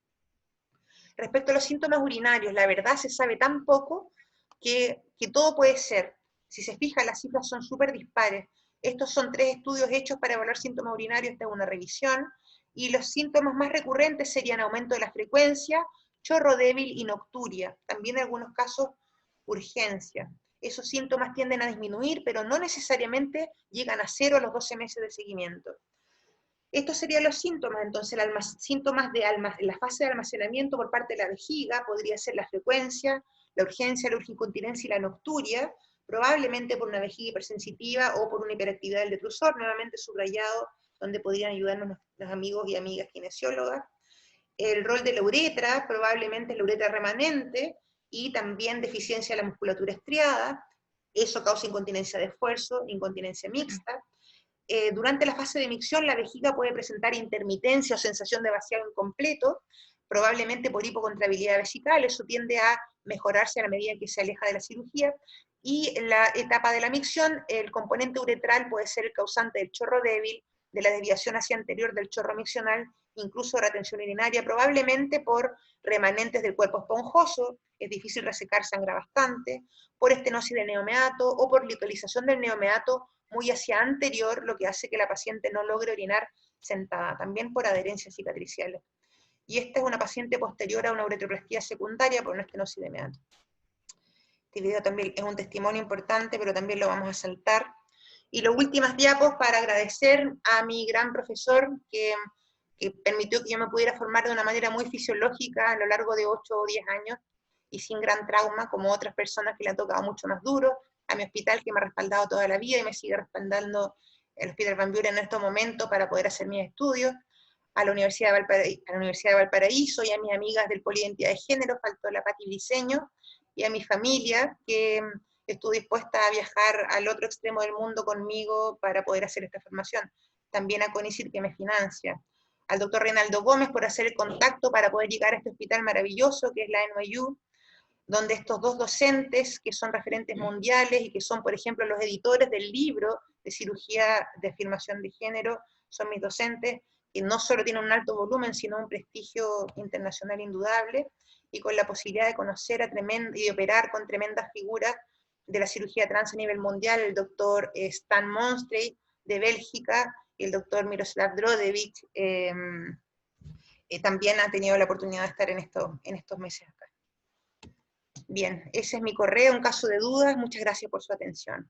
Respecto a los síntomas urinarios, la verdad se sabe tan poco que todo puede ser. Si se fija, las cifras son súper dispares. Estos son 3 estudios hechos para evaluar síntomas urinarios, esta es una revisión, y los síntomas más recurrentes serían aumento de la frecuencia, chorro débil y nocturia, también en algunos casos urgencia. Esos síntomas tienden a disminuir, pero no necesariamente llegan a 0 a los 12 meses de seguimiento. Estos serían los síntomas, entonces, síntomas de la fase de almacenamiento por parte de la vejiga, podría ser la frecuencia, la urgencia, la urgicontinencia y la nocturia, probablemente por una vejiga hipersensitiva o por una hiperactividad del detrusor, nuevamente subrayado, donde podrían ayudarnos los amigos y amigas kinesiólogas. El rol de la uretra, probablemente la uretra remanente, y también deficiencia de la musculatura estriada, eso causa incontinencia de esfuerzo, incontinencia mixta. Durante la fase de micción, la vejiga puede presentar intermitencia o sensación de vaciado incompleto, probablemente por hipocontrabilidad vesical, eso tiende a mejorarse a la medida que se aleja de la cirugía, y en la etapa de la micción, el componente uretral puede ser el causante del chorro débil, de la desviación hacia anterior del chorro miccional, incluso retención urinaria, probablemente por remanentes del cuerpo esponjoso, es difícil resecar, sangra bastante, por estenosis del neomeato, o por localización del neomeato muy hacia anterior, lo que hace que la paciente no logre orinar sentada, también por adherencias cicatriciales. Y esta es una paciente posterior a una uretroplastía secundaria por una estenosis de meato. Este video también es un testimonio importante, pero también lo vamos a saltar. Y las últimas diapos para agradecer a mi gran profesor que permitió que yo me pudiera formar de una manera muy fisiológica a lo largo de 8 o 10 años y sin gran trauma, como otras personas que le han tocado mucho más duro, a mi hospital que me ha respaldado toda la vida y me sigue respaldando el Hospital Van Buren en estos momentos para poder hacer mis estudios, a la Universidad de Valparaíso y a mis amigas del Poliidentidad de Género, faltó la Pati Briceño, y a mi familia que estuvo dispuesta a viajar al otro extremo del mundo conmigo para poder hacer esta formación. También a CONICIT que me financia. Al doctor Reinaldo Gómez por hacer el contacto para poder llegar a este hospital maravilloso que es la NYU. donde estos dos docentes, que son referentes mundiales y que son, por ejemplo, los editores del libro de cirugía de afirmación de género, son mis docentes, que no solo tienen un alto volumen, sino un prestigio internacional indudable, y con la posibilidad de conocer y de operar con tremendas figuras de la cirugía trans a nivel mundial, el doctor Stan Monstrey de Bélgica, y el doctor Miroslav Drodevich, también han tenido la oportunidad de estar en estos meses acá. Bien, ese es mi correo, en caso de dudas, muchas gracias por su atención.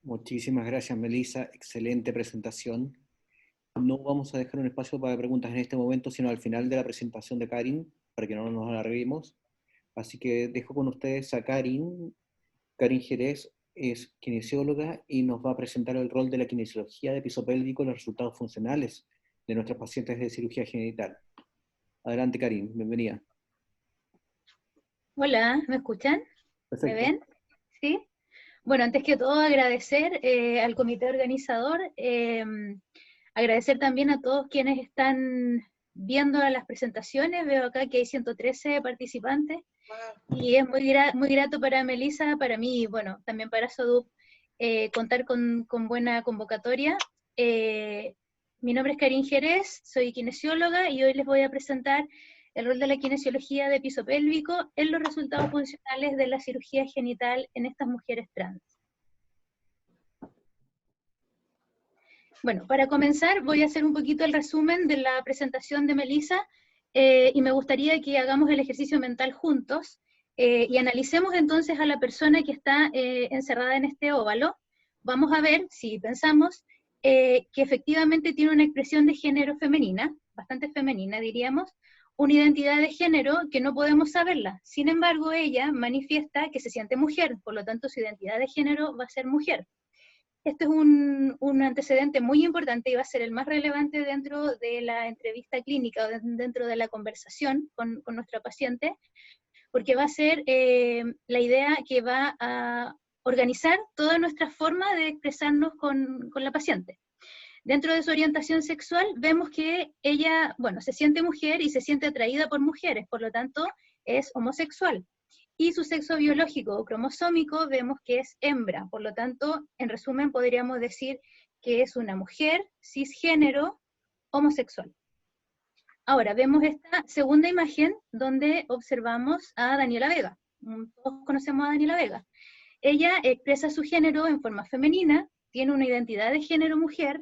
Muchísimas gracias, Melissa, excelente presentación. No vamos a dejar un espacio para preguntas en este momento, sino al final de la presentación de Karin, para que no nos alarguemos. Así que dejo con ustedes a Karin. Karin Jerez es kinesióloga y nos va a presentar el rol de la kinesiología de piso pélvico en los resultados funcionales de nuestros pacientes de cirugía genital. Adelante, Karin, bienvenida. Hola, ¿me escuchan? Perfecto. ¿Me ven? ¿Sí? Bueno, antes que todo agradecer al comité organizador, agradecer también a todos quienes están viendo las presentaciones. Veo acá que hay 113 participantes, y es muy grato para Melissa, para mí, y bueno, también para SODUP, contar con buena convocatoria. Mi nombre es Karin Jerez, soy kinesióloga, y hoy les voy a presentar el rol de la kinesiología de piso pélvico en los resultados funcionales de la cirugía genital en estas mujeres trans. Bueno, para comenzar voy a hacer un poquito el resumen de la presentación de Melissa, y me gustaría que hagamos el ejercicio mental juntos, y analicemos entonces a la persona que está encerrada en este óvalo. Vamos a ver si pensamos que efectivamente tiene una expresión de género femenina, bastante femenina diríamos, una identidad de género que no podemos saberla. Sin embargo, ella manifiesta que se siente mujer, por lo tanto su identidad de género va a ser mujer. Este es un antecedente muy importante y va a ser el más relevante dentro de la entrevista clínica, o dentro de la conversación con nuestra paciente, porque va a ser la idea que va a organizar toda nuestra forma de expresarnos con la paciente. Dentro de su orientación sexual vemos que ella, bueno, se siente mujer y se siente atraída por mujeres, por lo tanto es homosexual. Y su sexo biológico o cromosómico vemos que es hembra, por lo tanto, en resumen podríamos decir que es una mujer cisgénero homosexual. Ahora vemos esta segunda imagen donde observamos a Daniela Vega. Todos conocemos a Daniela Vega. Ella expresa su género en forma femenina, tiene una identidad de género mujer,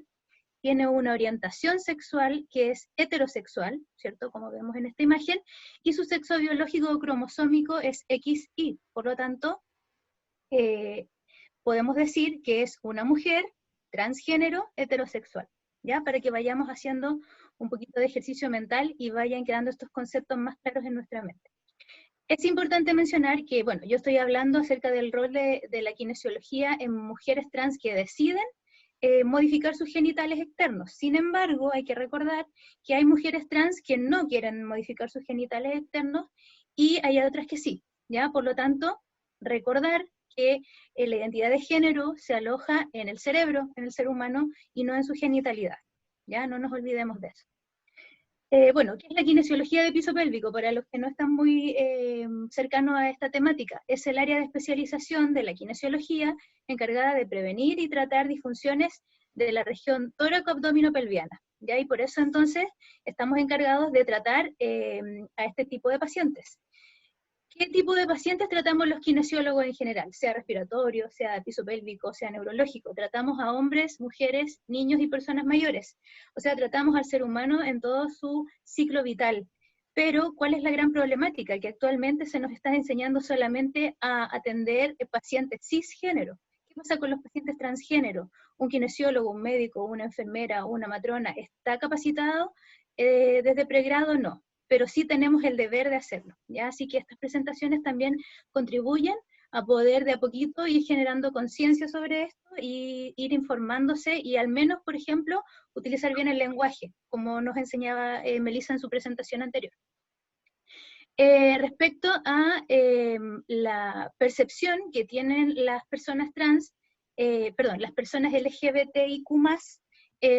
tiene una orientación sexual que es heterosexual, ¿cierto? Como vemos en esta imagen, y su sexo biológico o cromosómico es XY, por lo tanto, podemos decir que es una mujer transgénero heterosexual, ¿ya? Para que vayamos haciendo un poquito de ejercicio mental y vayan quedando estos conceptos más claros en nuestra mente. Es importante mencionar que, bueno, yo estoy hablando acerca del rol de la kinesiología en mujeres trans que deciden modificar sus genitales externos. Sin embargo, hay que recordar que hay mujeres trans que no quieren modificar sus genitales externos, y hay otras que sí, ¿ya? Por lo tanto, recordar que la identidad de género se aloja en el cerebro, en el ser humano, y no en su genitalidad, ¿ya? No nos olvidemos de eso. Bueno, ¿qué es la kinesiología de piso pélvico? Para los que no están muy cercanos a esta temática, es el área de especialización de la kinesiología encargada de prevenir y tratar disfunciones de la región tóraco-abdomino-pelviana, ¿ya? Y por eso entonces estamos encargados de tratar a este tipo de pacientes. ¿Qué tipo de pacientes tratamos los kinesiólogos en general? Sea respiratorio, sea de piso pélvico, sea neurológico. Tratamos a hombres, mujeres, niños y personas mayores. O sea, tratamos al ser humano en todo su ciclo vital. Pero, ¿cuál es la gran problemática? Que actualmente se nos está enseñando solamente a atender pacientes cisgénero. ¿Qué pasa con los pacientes transgénero? ¿Un kinesiólogo, un médico, una enfermera, una matrona está capacitado? Desde pregrado no, pero sí tenemos el deber de hacerlo, ¿ya? Así que estas presentaciones también contribuyen a poder de a poquito ir generando conciencia sobre esto y ir informándose, y al menos, por ejemplo, utilizar bien el lenguaje, como nos enseñaba Melissa en su presentación anterior. Respecto a la percepción que tienen las personas trans, las personas LGBTIQ+,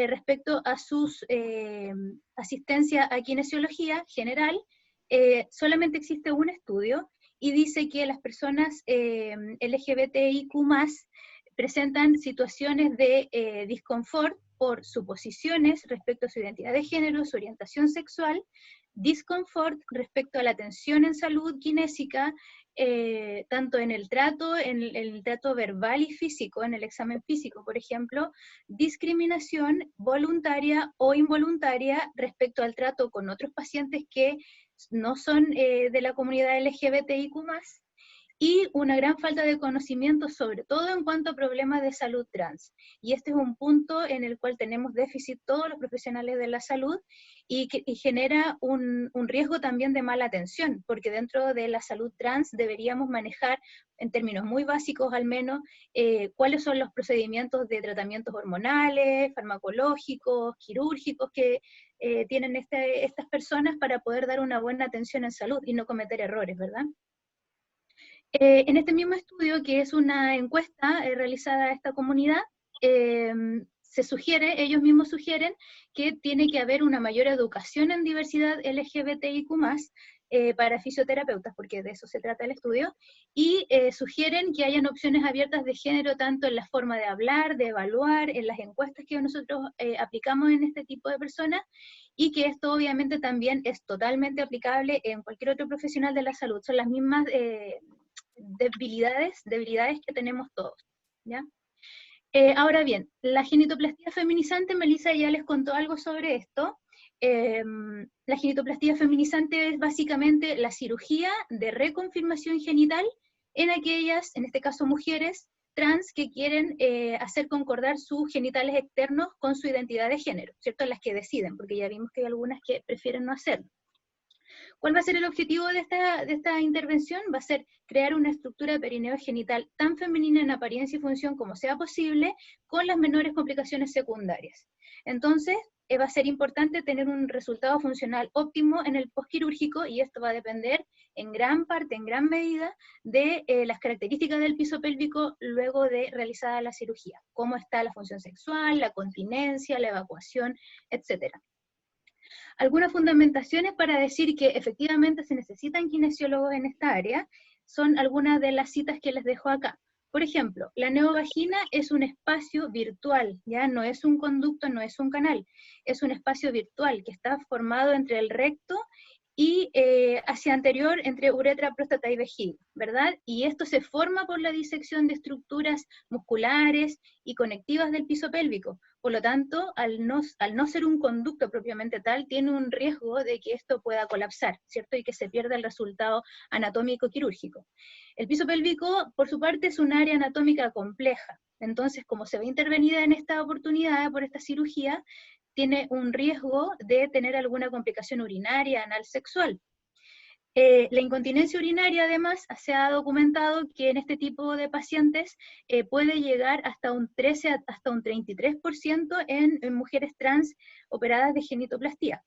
respecto a sus asistencia a kinesiología general, solamente existe un estudio y dice que las personas LGBTIQ+, presentan situaciones de disconfort por suposiciones respecto a su identidad de género, su orientación sexual, disconfort respecto a la atención en salud kinésica, tanto en el trato verbal y físico, en el examen físico, por ejemplo, discriminación voluntaria o involuntaria respecto al trato con otros pacientes que no son de la comunidad LGBTIQ+, y una gran falta de conocimiento, sobre todo en cuanto a problemas de salud trans. Y este es un punto en el cual tenemos déficit todos los profesionales de la salud y genera un riesgo también de mala atención, porque dentro de la salud trans deberíamos manejar, en términos muy básicos al menos, cuáles son los procedimientos de tratamientos hormonales, farmacológicos, quirúrgicos que tienen estas personas para poder dar una buena atención en salud y no cometer errores, ¿verdad? En este mismo estudio, que es una encuesta realizada a esta comunidad, ellos mismos sugieren que tiene que haber una mayor educación en diversidad LGBTIQ+, para fisioterapeutas, porque de eso se trata el estudio, y sugieren que hayan opciones abiertas de género tanto en la forma de hablar, de evaluar, en las encuestas que nosotros aplicamos en este tipo de personas, y que esto obviamente también es totalmente aplicable en cualquier otro profesional de la salud. Son las mismas debilidades que tenemos todos, ¿ya? Ahora bien, la genitoplastía feminizante, Melissa ya les contó algo sobre esto. La genitoplastía feminizante es básicamente la cirugía de reconfirmación genital en aquellas, en este caso mujeres, trans que quieren hacer concordar sus genitales externos con su identidad de género, ¿cierto? Las que deciden, porque ya vimos que hay algunas que prefieren no hacerlo. ¿Cuál va a ser el objetivo de esta intervención? Va a ser crear una estructura perineogenital tan femenina en apariencia y función como sea posible, con las menores complicaciones secundarias. Entonces, va a ser importante tener un resultado funcional óptimo en el postquirúrgico, y esto va a depender en gran parte, en gran medida, de las características del piso pélvico luego de realizada la cirugía. Cómo está la función sexual, la continencia, la evacuación, etc. Algunas fundamentaciones para decir que efectivamente se necesitan kinesiólogos en esta área son algunas de las citas que les dejo acá. Por ejemplo, la neovagina es un espacio virtual, ya no es un conducto, no es un canal, es un espacio virtual que está formado entre el recto y hacia anterior entre uretra, próstata y vejiga, ¿verdad? Y esto se forma por la disección de estructuras musculares y conectivas del piso pélvico. Por lo tanto, al no ser un conducto propiamente tal, tiene un riesgo de que esto pueda colapsar, ¿cierto? Y que se pierda el resultado anatómico quirúrgico. El piso pélvico, por su parte, es un área anatómica compleja. Entonces, como se ve intervenida en esta oportunidad por esta cirugía, tiene un riesgo de tener alguna complicación urinaria, anal, sexual. La incontinencia urinaria, además, se ha documentado que en este tipo de pacientes puede llegar hasta un 13 hasta un 33% en mujeres trans operadas de genitoplastía.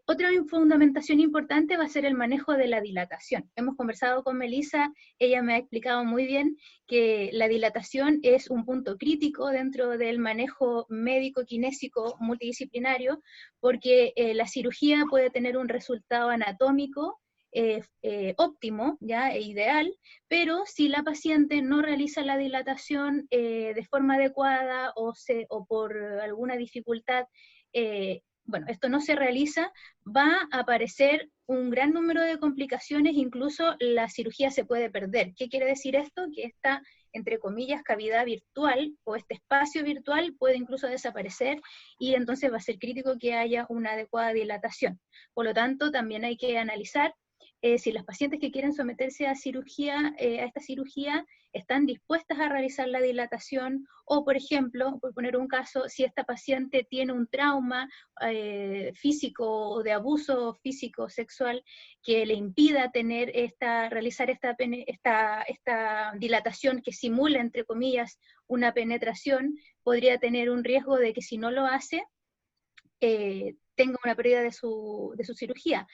Otra fundamentación importante va a ser el manejo de la dilatación. Hemos conversado con Melissa, ella me ha explicado muy bien que la dilatación es un punto crítico dentro del manejo médico kinésico multidisciplinario, porque la cirugía puede tener un resultado anatómico óptimo, ¿ya? E ideal, pero si la paciente no realiza la dilatación de forma adecuada o por alguna dificultad, bueno, esto no se realiza, va a aparecer un gran número de complicaciones, incluso la cirugía se puede perder. ¿Qué quiere decir esto? Que esta, entre comillas, cavidad virtual o este espacio virtual puede incluso desaparecer, y entonces va a ser crítico que haya una adecuada dilatación. Por lo tanto, también hay que analizar si las pacientes que quieren someterse a cirugía, a esta cirugía, están dispuestas a realizar la dilatación, o por ejemplo, por poner un caso, si esta paciente tiene un trauma físico o de abuso físico sexual que le impida realizar esta dilatación que simula, entre comillas, una penetración, podría tener un riesgo de que si no lo hace, tenga una pérdida de su cirugía.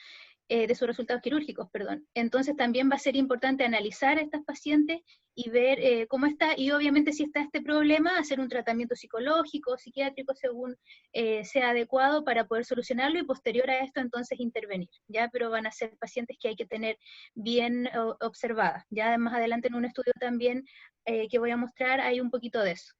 de sus resultados quirúrgicos, perdón. Entonces también va a ser importante analizar a estas pacientes y ver cómo está, y obviamente si está este problema, hacer un tratamiento psicológico, psiquiátrico, según sea adecuado para poder solucionarlo, y posterior a esto entonces intervenir, ¿ya? Pero van a ser pacientes que hay que tener bien observadas. Ya más adelante en un estudio también que voy a mostrar hay un poquito de eso.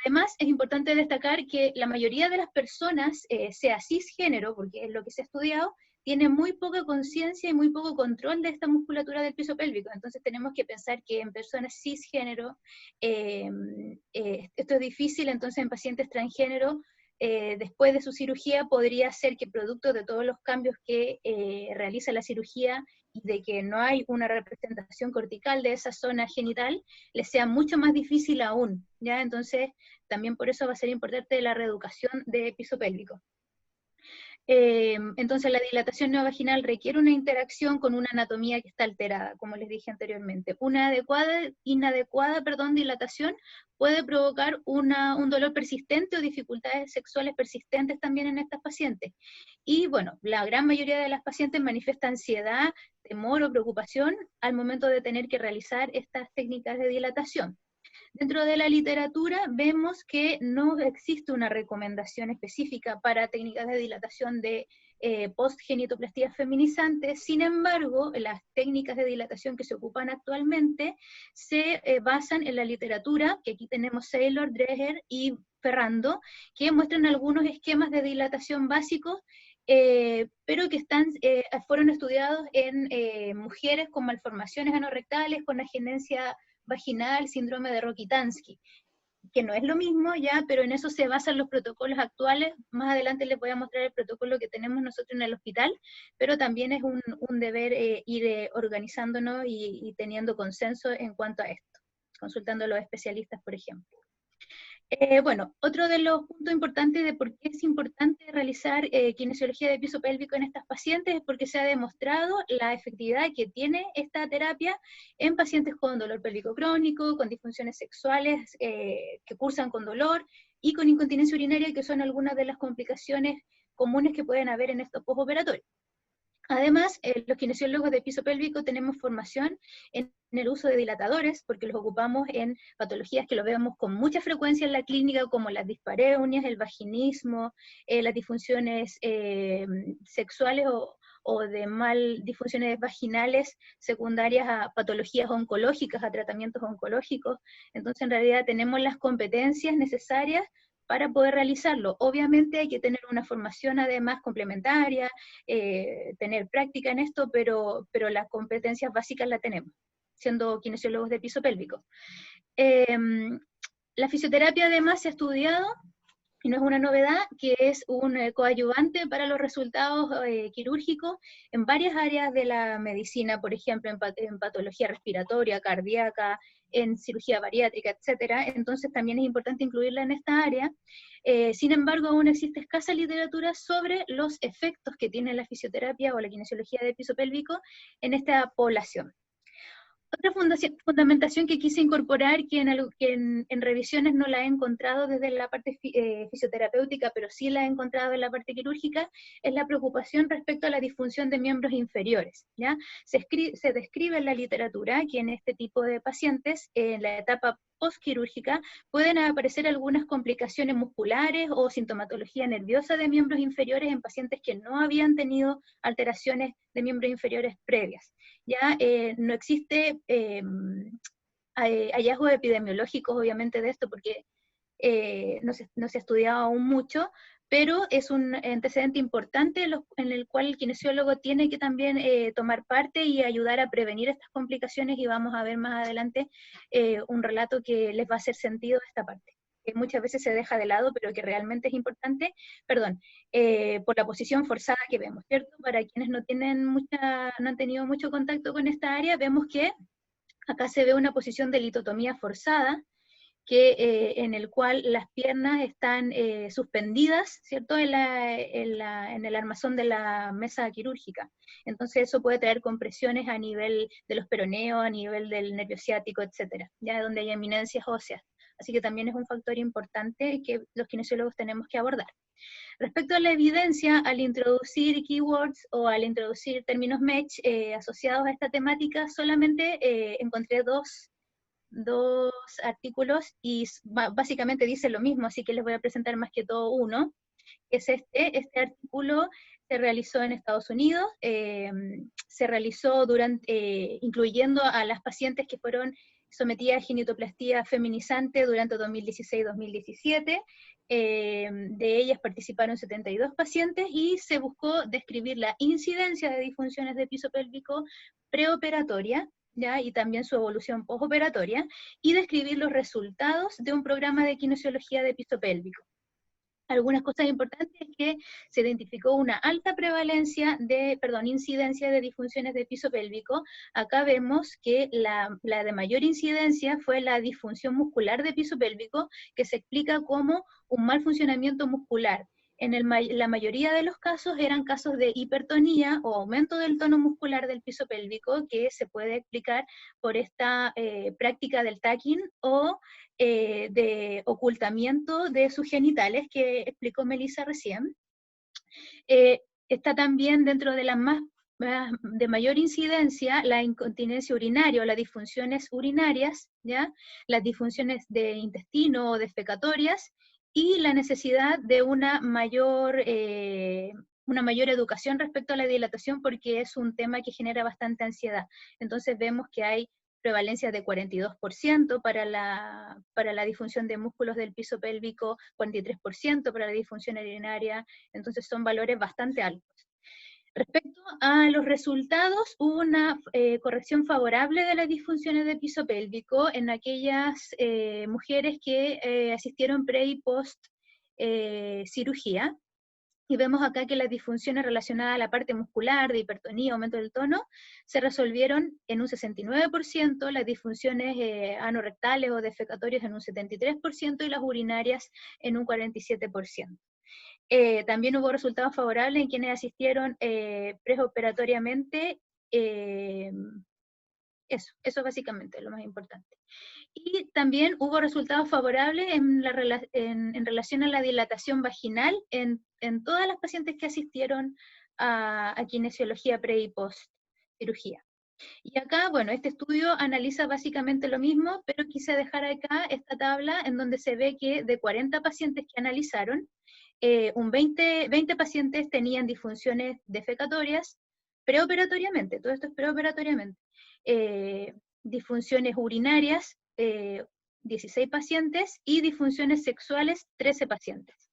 Además, es importante destacar que la mayoría de las personas, sea cisgénero, porque es lo que se ha estudiado, tiene muy poca conciencia y muy poco control de esta musculatura del piso pélvico. Entonces tenemos que pensar que en personas cisgénero esto es difícil, entonces en pacientes transgénero, después de su cirugía, podría ser que producto de todos los cambios que realiza la cirugía y de que no hay una representación cortical de esa zona genital, les sea mucho más difícil aún, ¿ya? Entonces, también por eso va a ser importante la reeducación de piso pélvico. Entonces la dilatación neovaginal requiere una interacción con una anatomía que está alterada, como les dije anteriormente. Una inadecuada dilatación puede provocar un dolor persistente o dificultades sexuales persistentes también en estas pacientes. Y bueno, la gran mayoría de las pacientes manifiesta ansiedad, temor o preocupación al momento de tener que realizar estas técnicas de dilatación. Dentro de la literatura vemos que no existe una recomendación específica para técnicas de dilatación de postgenitoplastías feminizantes. Sin embargo, las técnicas de dilatación que se ocupan actualmente se basan en la literatura, que aquí tenemos Saylor, Dreher y Ferrando, que muestran algunos esquemas de dilatación básicos, pero que fueron estudiados en mujeres con malformaciones anorrectales, con agenencia vaginal, síndrome de Rokitansky, que no es lo mismo ya, pero en eso se basan los protocolos actuales. Más adelante les voy a mostrar el protocolo que tenemos nosotros en el hospital, pero también es un deber ir organizándonos y teniendo consenso en cuanto a esto, consultando a los especialistas, por ejemplo. Bueno, otro de los puntos importantes de por qué es importante realizar kinesiología de piso pélvico en estas pacientes es porque se ha demostrado la efectividad que tiene esta terapia en pacientes con dolor pélvico crónico, con disfunciones sexuales que cursan con dolor y con incontinencia urinaria, que son algunas de las complicaciones comunes que pueden haber en estos postoperatorios. Además, los kinesiólogos de piso pélvico tenemos formación en el uso de dilatadores, porque los ocupamos en patologías que lo vemos con mucha frecuencia en la clínica, como las dispareunias, el vaginismo, las disfunciones sexuales o de disfunciones vaginales secundarias a patologías oncológicas, a tratamientos oncológicos. Entonces, en realidad tenemos las competencias necesarias para poder realizarlo. Obviamente hay que tener una formación además complementaria, tener práctica en esto, pero las competencias básicas las tenemos, siendo kinesiólogos de piso pélvico. La fisioterapia además se ha estudiado, y no es una novedad, que es un coadyuvante para los resultados quirúrgicos en varias áreas de la medicina, por ejemplo, en patología respiratoria, cardíaca, en cirugía bariátrica, etcétera. Entonces también es importante incluirla en esta área. Sin embargo, aún existe escasa literatura sobre los efectos que tiene la fisioterapia o la kinesiología de piso pélvico en esta población. Otra fundamentación que quise incorporar, que en revisiones no la he encontrado desde la parte fisioterapéutica, pero sí la he encontrado en la parte quirúrgica, es la preocupación respecto a la disfunción de miembros inferiores, ¿ya? Se describe en la literatura que en este tipo de pacientes, en la etapa postquirúrgica, pueden aparecer algunas complicaciones musculares o sintomatología nerviosa de miembros inferiores en pacientes que no habían tenido alteraciones de miembros inferiores previas. Ya no existe hallazgos epidemiológicos, obviamente, de esto, porque no se ha estudiado aún mucho, pero es un antecedente importante en el cual el kinesiólogo tiene que también tomar parte y ayudar a prevenir estas complicaciones, y vamos a ver más adelante un relato que les va a hacer sentido a esta parte, que muchas veces se deja de lado, pero que realmente es importante, por la posición forzada que vemos, ¿cierto? Para quienes no han tenido mucho contacto con esta área, vemos que acá se ve una posición de litotomía forzada, en el cual las piernas están suspendidas, ¿cierto?, en el armazón de la mesa quirúrgica. Entonces eso puede traer compresiones a nivel de los peroneos, a nivel del nervio ciático, etcétera, ya donde hay eminencias óseas. Así que también es un factor importante que los kinesiólogos tenemos que abordar. Respecto a la evidencia, al introducir keywords o al introducir términos match asociados a esta temática, solamente encontré dos artículos y básicamente dice lo mismo, así que les voy a presentar más que todo uno, que es este artículo se realizó en Estados Unidos, se realizó incluyendo a las pacientes que fueron sometidas a ginetoplastía feminizante durante 2016-2017, de ellas participaron 72 pacientes y se buscó describir la incidencia de disfunciones de piso pélvico preoperatoria, ¿ya? Y también su evolución postoperatoria, y describir los resultados de un programa de kinesiología de piso pélvico. Algunas cosas importantes es que se identificó una alta incidencia de disfunciones de piso pélvico. Acá vemos que la de mayor incidencia fue la disfunción muscular de piso pélvico, que se explica como un mal funcionamiento muscular. La mayoría de los casos eran casos de hipertonía o aumento del tono muscular del piso pélvico, que se puede explicar por esta práctica del tacking o de ocultamiento de sus genitales, que explicó Melissa recién. Está también dentro de las de mayor incidencia la incontinencia urinaria o las disfunciones urinarias, ¿ya? Las disfunciones de intestino o defecatorias, y la necesidad de una mayor educación respecto a la dilatación, porque es un tema que genera bastante ansiedad. Entonces vemos que hay prevalencia de 42% para la disfunción de músculos del piso pélvico, 43% para la disfunción urinaria, entonces son valores bastante altos. Respecto a los resultados, hubo una corrección favorable de las disfunciones de piso pélvico en aquellas mujeres que asistieron pre y post cirugía. Y vemos acá que las disfunciones relacionadas a la parte muscular, de hipertonía, aumento del tono, se resolvieron en un 69%, las disfunciones anorrectales o defecatorias en un 73% y las urinarias en un 47%. También hubo resultados favorables en quienes asistieron preoperatoriamente. Eso básicamente es lo más importante. Y también hubo resultados favorables en relación a la dilatación vaginal en todas las pacientes que asistieron a kinesiología pre y post cirugía. Y acá, bueno, este estudio analiza básicamente lo mismo, pero quise dejar acá esta tabla en donde se ve que de 40 pacientes que analizaron, 20 pacientes tenían disfunciones defecatorias preoperatoriamente, todo esto es preoperatoriamente, disfunciones urinarias, 16 pacientes, y disfunciones sexuales, 13 pacientes.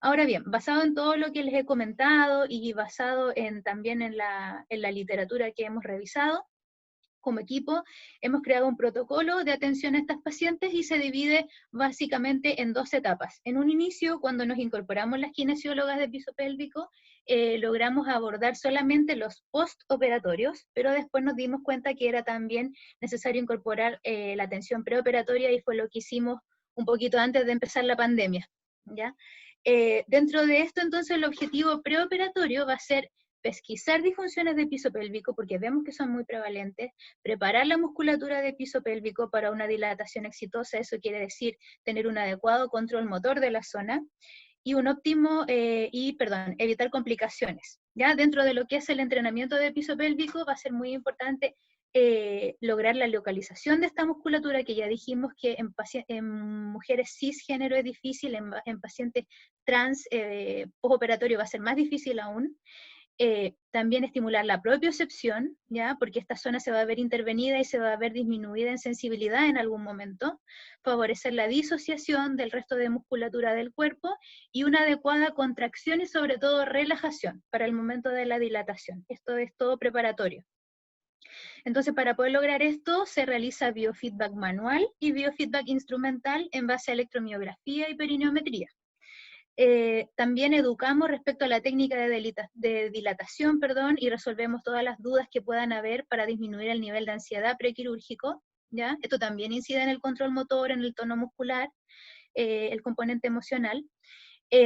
Ahora bien, basado en todo lo que les he comentado y basado también en la literatura que hemos revisado, como equipo hemos creado un protocolo de atención a estas pacientes y se divide básicamente en dos etapas. En un inicio, cuando nos incorporamos las kinesiólogas de piso pélvico, logramos abordar solamente los postoperatorios, pero después nos dimos cuenta que era también necesario incorporar la atención preoperatoria, y fue lo que hicimos un poquito antes de empezar la pandemia, ¿ya? Dentro de esto, entonces, el objetivo preoperatorio va a ser pesquisar disfunciones de piso pélvico, porque vemos que son muy prevalentes, preparar la musculatura de piso pélvico para una dilatación exitosa, eso quiere decir tener un adecuado control motor de la zona, y evitar complicaciones. ¿Ya? Dentro de lo que es el entrenamiento de piso pélvico va a ser muy importante lograr la localización de esta musculatura, que ya dijimos que en mujeres cisgénero es difícil, en pacientes trans postoperatorio va a ser más difícil aún. También estimular la propiocepción, ¿ya? Porque esta zona se va a ver intervenida y se va a ver disminuida en sensibilidad en algún momento, favorecer la disociación del resto de musculatura del cuerpo y una adecuada contracción y sobre todo relajación para el momento de la dilatación. Esto es todo preparatorio. Entonces, para poder lograr esto, se realiza biofeedback manual y biofeedback instrumental en base a electromiografía y perineometría. También educamos respecto a la técnica de dilatación, y resolvemos todas las dudas que puedan haber para disminuir el nivel de ansiedad prequirúrgico, ¿ya? Esto también incide en el control motor, en el tono muscular, el componente emocional.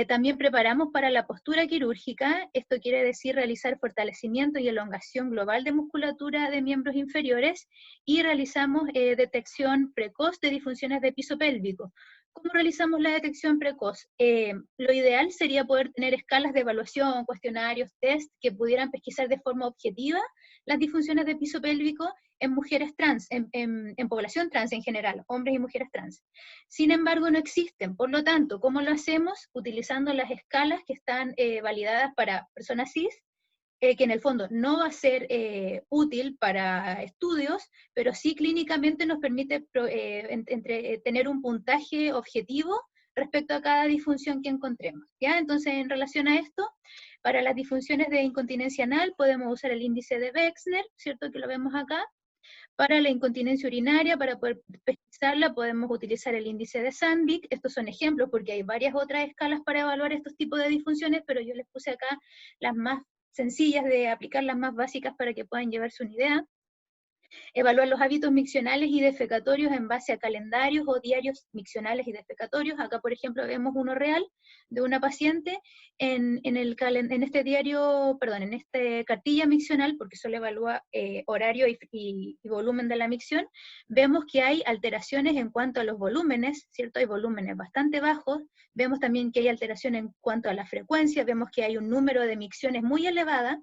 También preparamos para la postura quirúrgica, esto quiere decir realizar fortalecimiento y elongación global de musculatura de miembros inferiores, y realizamos detección precoz de disfunciones de piso pélvico. ¿Cómo realizamos la detección precoz? Lo ideal sería poder tener escalas de evaluación, cuestionarios, test, que pudieran pesquisar de forma objetiva las disfunciones de piso pélvico en mujeres trans, en población trans en general, hombres y mujeres trans. Sin embargo, no existen. Por lo tanto, ¿cómo lo hacemos? Utilizando las escalas que están validadas para personas cis, que en el fondo no va a ser útil para estudios, pero sí clínicamente nos permite tener un puntaje objetivo respecto a cada disfunción que encontremos, ¿ya? Entonces, en relación a esto, para las disfunciones de incontinencia anal podemos usar el índice de Wexner, ¿cierto? Que lo vemos acá. Para la incontinencia urinaria, para poder pesquisarla, podemos utilizar el índice de Sandvik. Estos son ejemplos porque hay varias otras escalas para evaluar estos tipos de disfunciones, pero yo les puse acá las más sencillas de aplicar, las más básicas para que puedan llevarse una idea. Evaluar los hábitos miccionales y defecatorios en base a calendarios o diarios miccionales y defecatorios. Acá, por ejemplo, vemos uno real de una paciente en este diario, perdón, en esta cartilla miccional, porque solo evalúa horario y volumen de la micción. Vemos que hay alteraciones en cuanto a los volúmenes, ¿cierto? Hay volúmenes bastante bajos. Vemos también que hay alteración en cuanto a la frecuencia. Vemos que hay un número de micciones muy elevada.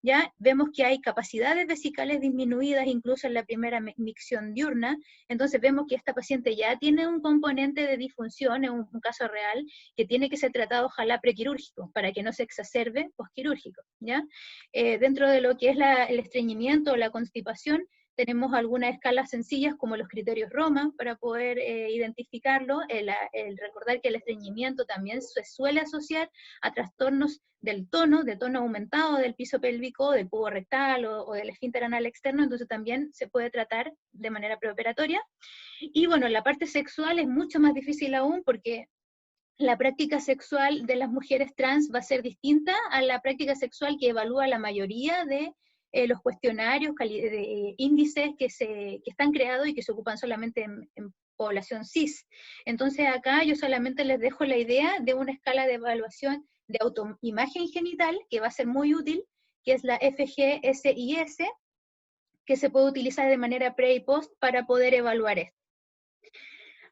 Ya vemos que hay capacidades vesicales disminuidas incluso en la primera micción diurna. Entonces vemos que esta paciente ya tiene un componente de disfunción, en un caso real, que tiene que ser tratado ojalá prequirúrgico, para que no se exacerbe posquirúrgico, ¿ya? Dentro de lo que es el estreñimiento o la constipación, tenemos algunas escalas sencillas como los criterios Roma para poder identificarlo. El recordar que el estreñimiento también se suele asociar a trastornos del tono, de tono aumentado del piso pélvico, del pubo rectal o del esfínter anal externo, entonces también se puede tratar de manera preoperatoria. Y bueno, la parte sexual es mucho más difícil aún porque la práctica sexual de las mujeres trans va a ser distinta a la práctica sexual que evalúa la mayoría de los cuestionarios, índices que están creados y que se ocupan solamente en población cis. Entonces acá yo solamente les dejo la idea de una escala de evaluación de autoimagen genital, que va a ser muy útil, que es la FGSIS, que se puede utilizar de manera pre y post para poder evaluar esto.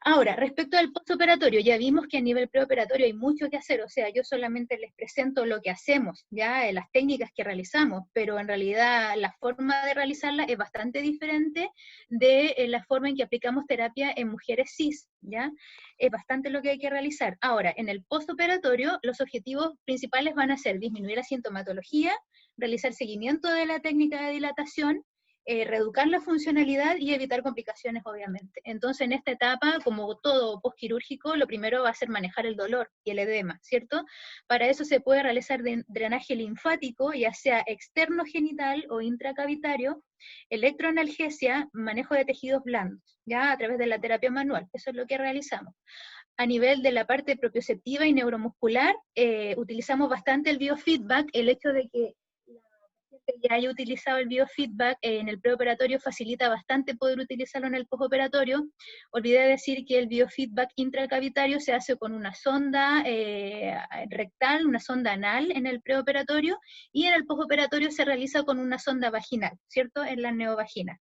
Ahora, respecto al postoperatorio, ya vimos que a nivel preoperatorio hay mucho que hacer, o sea, yo solamente les presento lo que hacemos, ya, las técnicas que realizamos, pero en realidad la forma de realizarla es bastante diferente de la forma en que aplicamos terapia en mujeres cis, ya, es bastante lo que hay que realizar. Ahora, en el postoperatorio, los objetivos principales van a ser disminuir la sintomatología, realizar seguimiento de la técnica de dilatación, reeducar la funcionalidad y evitar complicaciones, obviamente. Entonces, en esta etapa, como todo postquirúrgico, lo primero va a ser manejar el dolor y el edema, ¿cierto? Para eso se puede realizar drenaje linfático, ya sea externo genital o intracavitario, electroanalgesia, manejo de tejidos blandos, ya a través de la terapia manual. Eso es lo que realizamos. A nivel de la parte propioceptiva y neuromuscular, utilizamos bastante el biofeedback, el hecho de que ya haya utilizado el biofeedback en el preoperatorio facilita bastante poder utilizarlo en el postoperatorio. Olvidé decir que el biofeedback intracavitario se hace con una sonda rectal, una sonda anal en el preoperatorio, y en el postoperatorio se realiza con una sonda vaginal, ¿cierto? En la neovagina.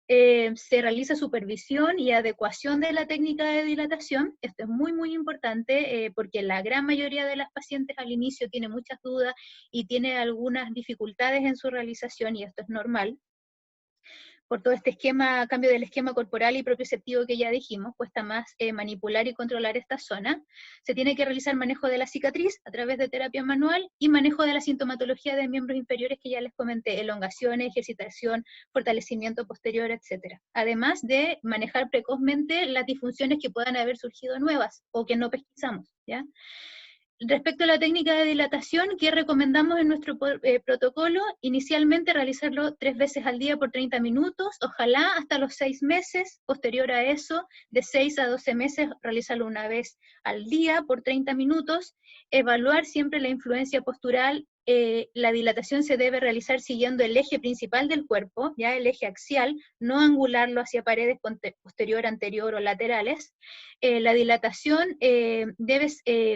Se realiza supervisión y adecuación de la técnica de dilatación. Esto es muy, muy importante porque la gran mayoría de las pacientes al inicio tiene muchas dudas y tiene algunas dificultades en su realización, y esto es normal. Por todo este esquema, cambio del esquema corporal y propioceptivo que ya dijimos, cuesta más manipular y controlar esta zona. Se tiene que realizar manejo de la cicatriz a través de terapia manual y manejo de la sintomatología de miembros inferiores que ya les comenté, elongaciones, ejercitación, fortalecimiento posterior, etc. Además de manejar precozmente las disfunciones que puedan haber surgido nuevas o que no pesquisamos, ¿ya? Respecto a la técnica de dilatación, ¿qué recomendamos en nuestro protocolo? Inicialmente realizarlo 3 veces al día por 30 minutos, ojalá hasta los 6 meses, posterior a eso, de 6 a 12 meses, realizarlo una vez al día por 30 minutos, evaluar siempre la influencia postural la dilatación se debe realizar siguiendo el eje principal del cuerpo, ya el eje axial, no angularlo hacia paredes posterior, anterior o laterales. La dilatación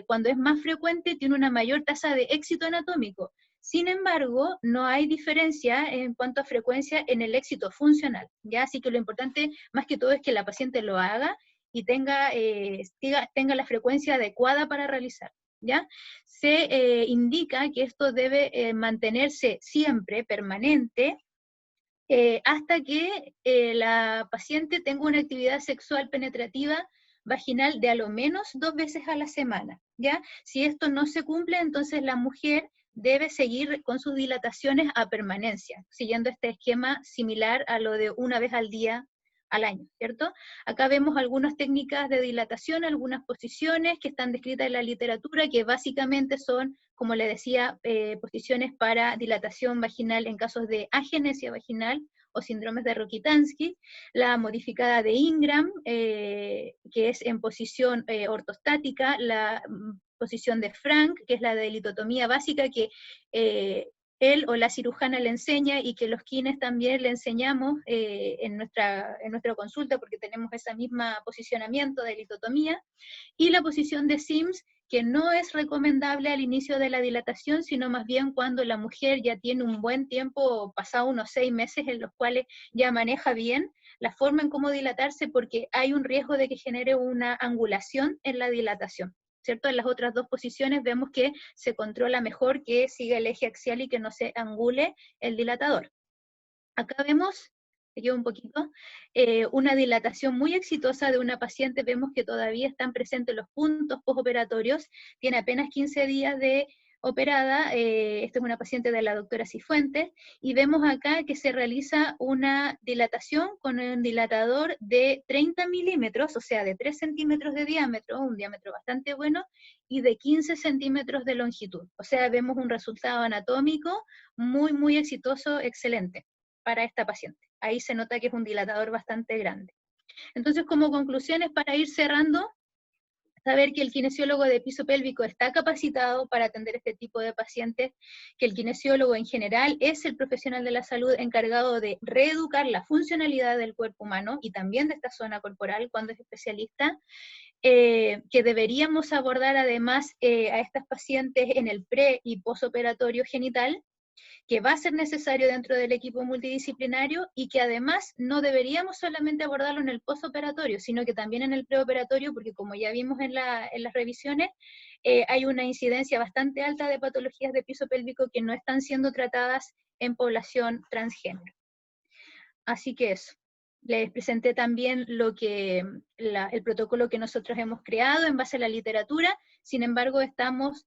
cuando es más frecuente, tiene una mayor tasa de éxito anatómico. Sin embargo, no hay diferencia en cuanto a frecuencia en el éxito funcional, ¿ya? Así que lo importante, más que todo, es que la paciente lo haga y tenga la frecuencia adecuada para realizar, ¿ya? Se indica que esto debe mantenerse siempre, permanente, hasta que la paciente tenga una actividad sexual penetrativa vaginal de a lo menos 2 veces a la semana, ¿ya? Si esto no se cumple, entonces la mujer debe seguir con sus dilataciones a permanencia, siguiendo este esquema similar a lo de una vez al día al año, ¿cierto? Acá vemos algunas técnicas de dilatación, algunas posiciones que están descritas en la literatura, que básicamente son, como le decía, posiciones para dilatación vaginal en casos de agenesia vaginal o síndromes de Rokitansky, la modificada de Ingram, que es en posición ortostática, la posición de Frank, que es la de litotomía básica, que él o la cirujana le enseña y que los kines también le enseñamos en nuestra consulta, porque tenemos ese mismo posicionamiento de litotomía, y la posición de Sims, que no es recomendable al inicio de la dilatación, sino más bien cuando la mujer ya tiene un buen tiempo, pasado unos 6 meses en los cuales ya maneja bien la forma en cómo dilatarse, porque hay un riesgo de que genere una angulación en la dilatación, ¿cierto? En las otras 2 posiciones vemos que se controla mejor que siga el eje axial y que no se angule el dilatador. Acá vemos, me quedo un poquito, una dilatación muy exitosa de una paciente. Vemos que todavía están presentes los puntos postoperatorios, tiene apenas 15 días de operada. Esta es una paciente de la doctora Cifuentes, y vemos acá que se realiza una dilatación con un dilatador de 30 milímetros, o sea, de 3 centímetros de diámetro, un diámetro bastante bueno, y de 15 centímetros de longitud. O sea, vemos un resultado anatómico muy, muy exitoso, excelente para esta paciente. Ahí se nota que es un dilatador bastante grande. Entonces, como conclusiones, para ir cerrando, saber que el kinesiólogo de piso pélvico está capacitado para atender este tipo de pacientes, que el kinesiólogo en general es el profesional de la salud encargado de reeducar la funcionalidad del cuerpo humano y también de esta zona corporal cuando es especialista, que deberíamos abordar además a estas pacientes en el pre- y posoperatorio genital, que va a ser necesario dentro del equipo multidisciplinario y que además no deberíamos solamente abordarlo en el postoperatorio, sino que también en el preoperatorio, porque como ya vimos en las revisiones, hay una incidencia bastante alta de patologías de piso pélvico que no están siendo tratadas en población transgénero. Así que eso. Les presenté también el protocolo que nosotros hemos creado en base a la literatura. Sin embargo, estamos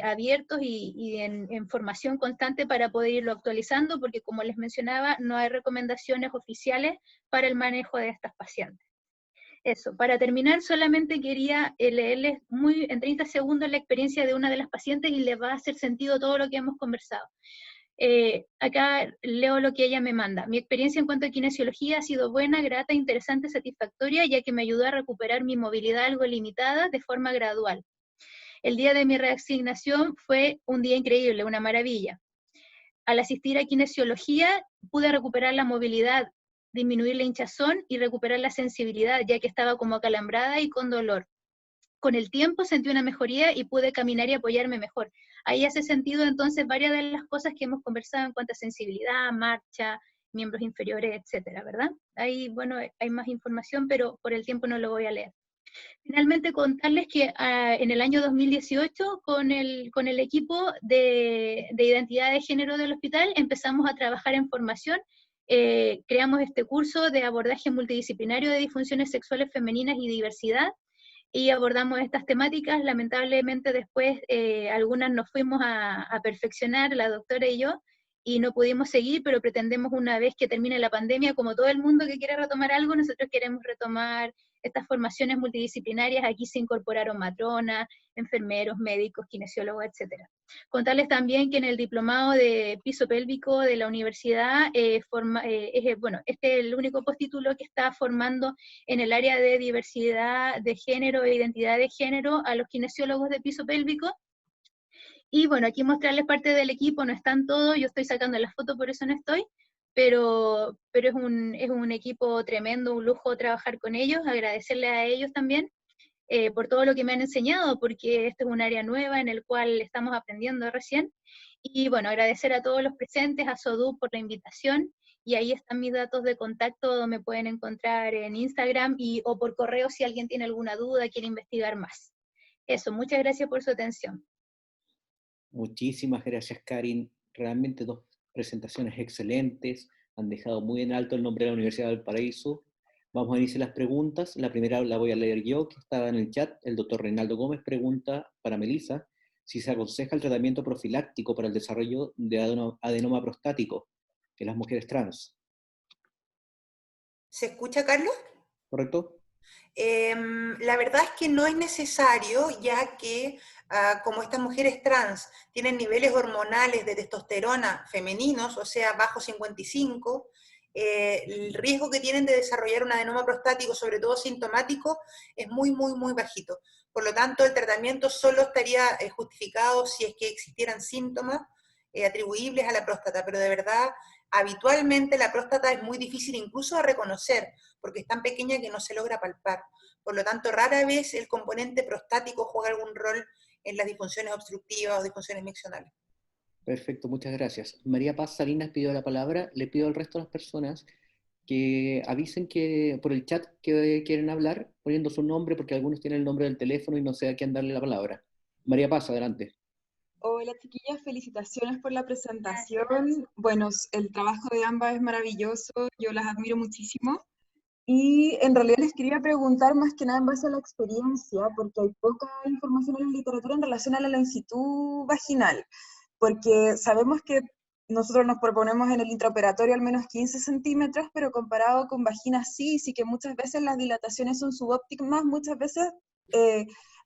abiertos y en formación constante para poder irlo actualizando, porque como les mencionaba, no hay recomendaciones oficiales para el manejo de estas pacientes. Eso, para terminar, solamente quería leerles en 30 segundos la experiencia de una de las pacientes y les va a hacer sentido todo lo que hemos conversado. Acá leo lo que ella me manda. Mi experiencia en cuanto a kinesiología ha sido buena, grata, interesante, satisfactoria, ya que me ayudó a recuperar mi movilidad algo limitada de forma gradual. El día de mi reasignación fue un día increíble, una maravilla. Al asistir a kinesiología pude recuperar la movilidad, disminuir la hinchazón y recuperar la sensibilidad, ya que estaba como acalambrada y con dolor. Con el tiempo sentí una mejoría y pude caminar y apoyarme mejor. Ahí hace sentido entonces varias de las cosas que hemos conversado en cuanto a sensibilidad, marcha, miembros inferiores, etcétera, ¿verdad? Ahí, bueno, hay más información, pero por el tiempo no lo voy a leer. Finalmente, contarles que en el año 2018, con el equipo de identidad de género del hospital, empezamos a trabajar en formación. Creamos este curso de abordaje multidisciplinario de disfunciones sexuales femeninas y diversidad, y abordamos estas temáticas. Lamentablemente después algunas nos fuimos a perfeccionar, la doctora y yo, y no pudimos seguir, pero pretendemos una vez que termine la pandemia, como todo el mundo que quiere retomar algo, nosotros queremos retomar estas formaciones multidisciplinarias. Aquí se incorporaron matronas, enfermeros, médicos, kinesiólogos, etc. Contarles también que en el diplomado de piso pélvico de la universidad, este es el único postítulo que está formando en el área de diversidad de género e identidad de género a los kinesiólogos de piso pélvico, Y bueno, aquí mostrarles parte del equipo, no están todos, yo estoy sacando las fotos, por eso no estoy, pero es un equipo tremendo, un lujo trabajar con ellos, agradecerles a ellos también por todo lo que me han enseñado, porque este es un área nueva en el cual estamos aprendiendo recién. Y bueno, agradecer a todos los presentes, a SODUP por la invitación, y ahí están mis datos de contacto, me pueden encontrar en Instagram o por correo si alguien tiene alguna duda, quiere investigar más. Eso, muchas gracias por su atención. Muchísimas gracias, Karin. Realmente dos presentaciones excelentes. Han dejado muy en alto el nombre de la Universidad del Paraíso. Vamos a iniciar las preguntas. La primera la voy a leer yo, que estaba en el chat. El doctor Reinaldo Gómez pregunta para Melissa si se aconseja el tratamiento profiláctico para el desarrollo de adenoma prostático en las mujeres trans. ¿Se escucha, Carlos? ¿Correcto? La verdad es que no es necesario, ya que como estas mujeres trans tienen niveles hormonales de testosterona femeninos, o sea, bajo 55, el riesgo que tienen de desarrollar un adenoma prostático, sobre todo sintomático, es muy, muy, muy bajito. Por lo tanto, el tratamiento solo estaría justificado si es que existieran síntomas atribuibles a la próstata, pero de verdad, habitualmente la próstata es muy difícil incluso de reconocer, porque es tan pequeña que no se logra palpar. Por lo tanto, rara vez el componente prostático juega algún rol en las disfunciones obstructivas o disfunciones miccionales. Perfecto, muchas gracias. María Paz Salinas pidió la palabra. Le pido al resto de las personas que avisen que por el chat que quieren hablar, poniendo su nombre, porque algunos tienen el nombre del teléfono y no sé a quién darle la palabra. María Paz, adelante. Hola chiquillas, felicitaciones por la Gracias. presentación. Bueno, el trabajo de ambas es maravilloso, yo las admiro muchísimo. Y en realidad les quería preguntar más que nada en base a la experiencia, porque hay poca información en la literatura en relación a la longitud vaginal, porque sabemos que nosotros nos proponemos en el intraoperatorio al menos 15 centímetros, pero comparado con vaginas cis y que muchas veces las dilataciones son subóptimas, muchas veces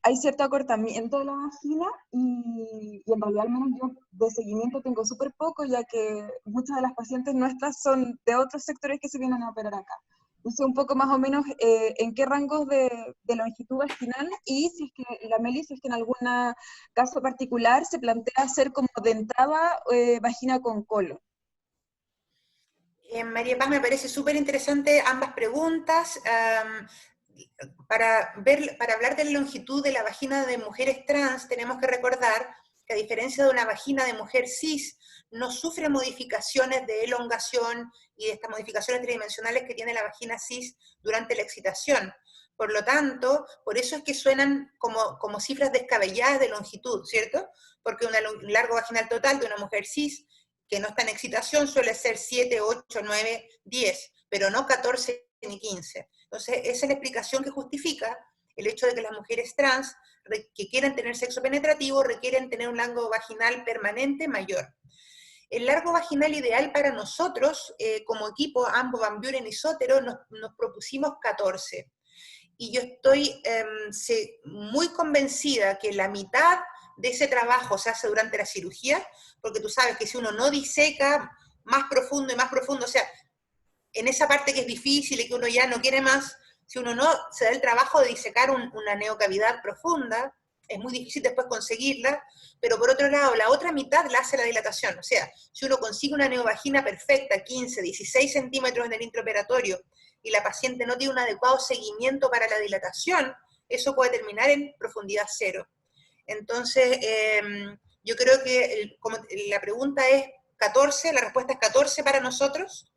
hay cierto acortamiento de la vagina y en realidad al menos yo de seguimiento tengo súper poco, ya que muchas de las pacientes nuestras son de otros sectores que se vienen a operar acá. No sé un poco más o menos en qué rangos de longitud vaginal y si es que la Meli, si es que en algún caso particular se plantea hacer como de entrada vagina con colon. María Paz, me parece súper interesante ambas preguntas. Para hablar de la longitud de la vagina de mujeres trans, tenemos que recordar que a diferencia de una vagina de mujer cis, no sufre modificaciones de elongación y de estas modificaciones tridimensionales que tiene la vagina cis durante la excitación. Por lo tanto, por eso es que suenan como cifras descabelladas de longitud, ¿cierto? Porque un largo vaginal total de una mujer cis que no está en excitación suele ser 7, 8, 9, 10, pero no 14 ni 15. Entonces, esa es la explicación que justifica el hecho de que las mujeres trans que quieren tener sexo penetrativo requieren tener un largo vaginal permanente mayor. El largo vaginal ideal para nosotros, como equipo, ambos, Van Buren y Sotero, nos propusimos 14. Y yo estoy muy convencida que la mitad de ese trabajo se hace durante la cirugía, porque tú sabes que si uno no diseca más profundo y más profundo, o sea, en esa parte que es difícil y que uno ya no quiere más, si uno no se da el trabajo de disecar una neocavidad profunda, es muy difícil después conseguirla, pero por otro lado, la otra mitad la hace la dilatación. O sea, si uno consigue una neovagina perfecta, 15, 16 centímetros en el intraoperatorio, y la paciente no tiene un adecuado seguimiento para la dilatación, eso puede terminar en profundidad cero. Entonces, yo creo que como la pregunta es 14, la respuesta es 14 para nosotros,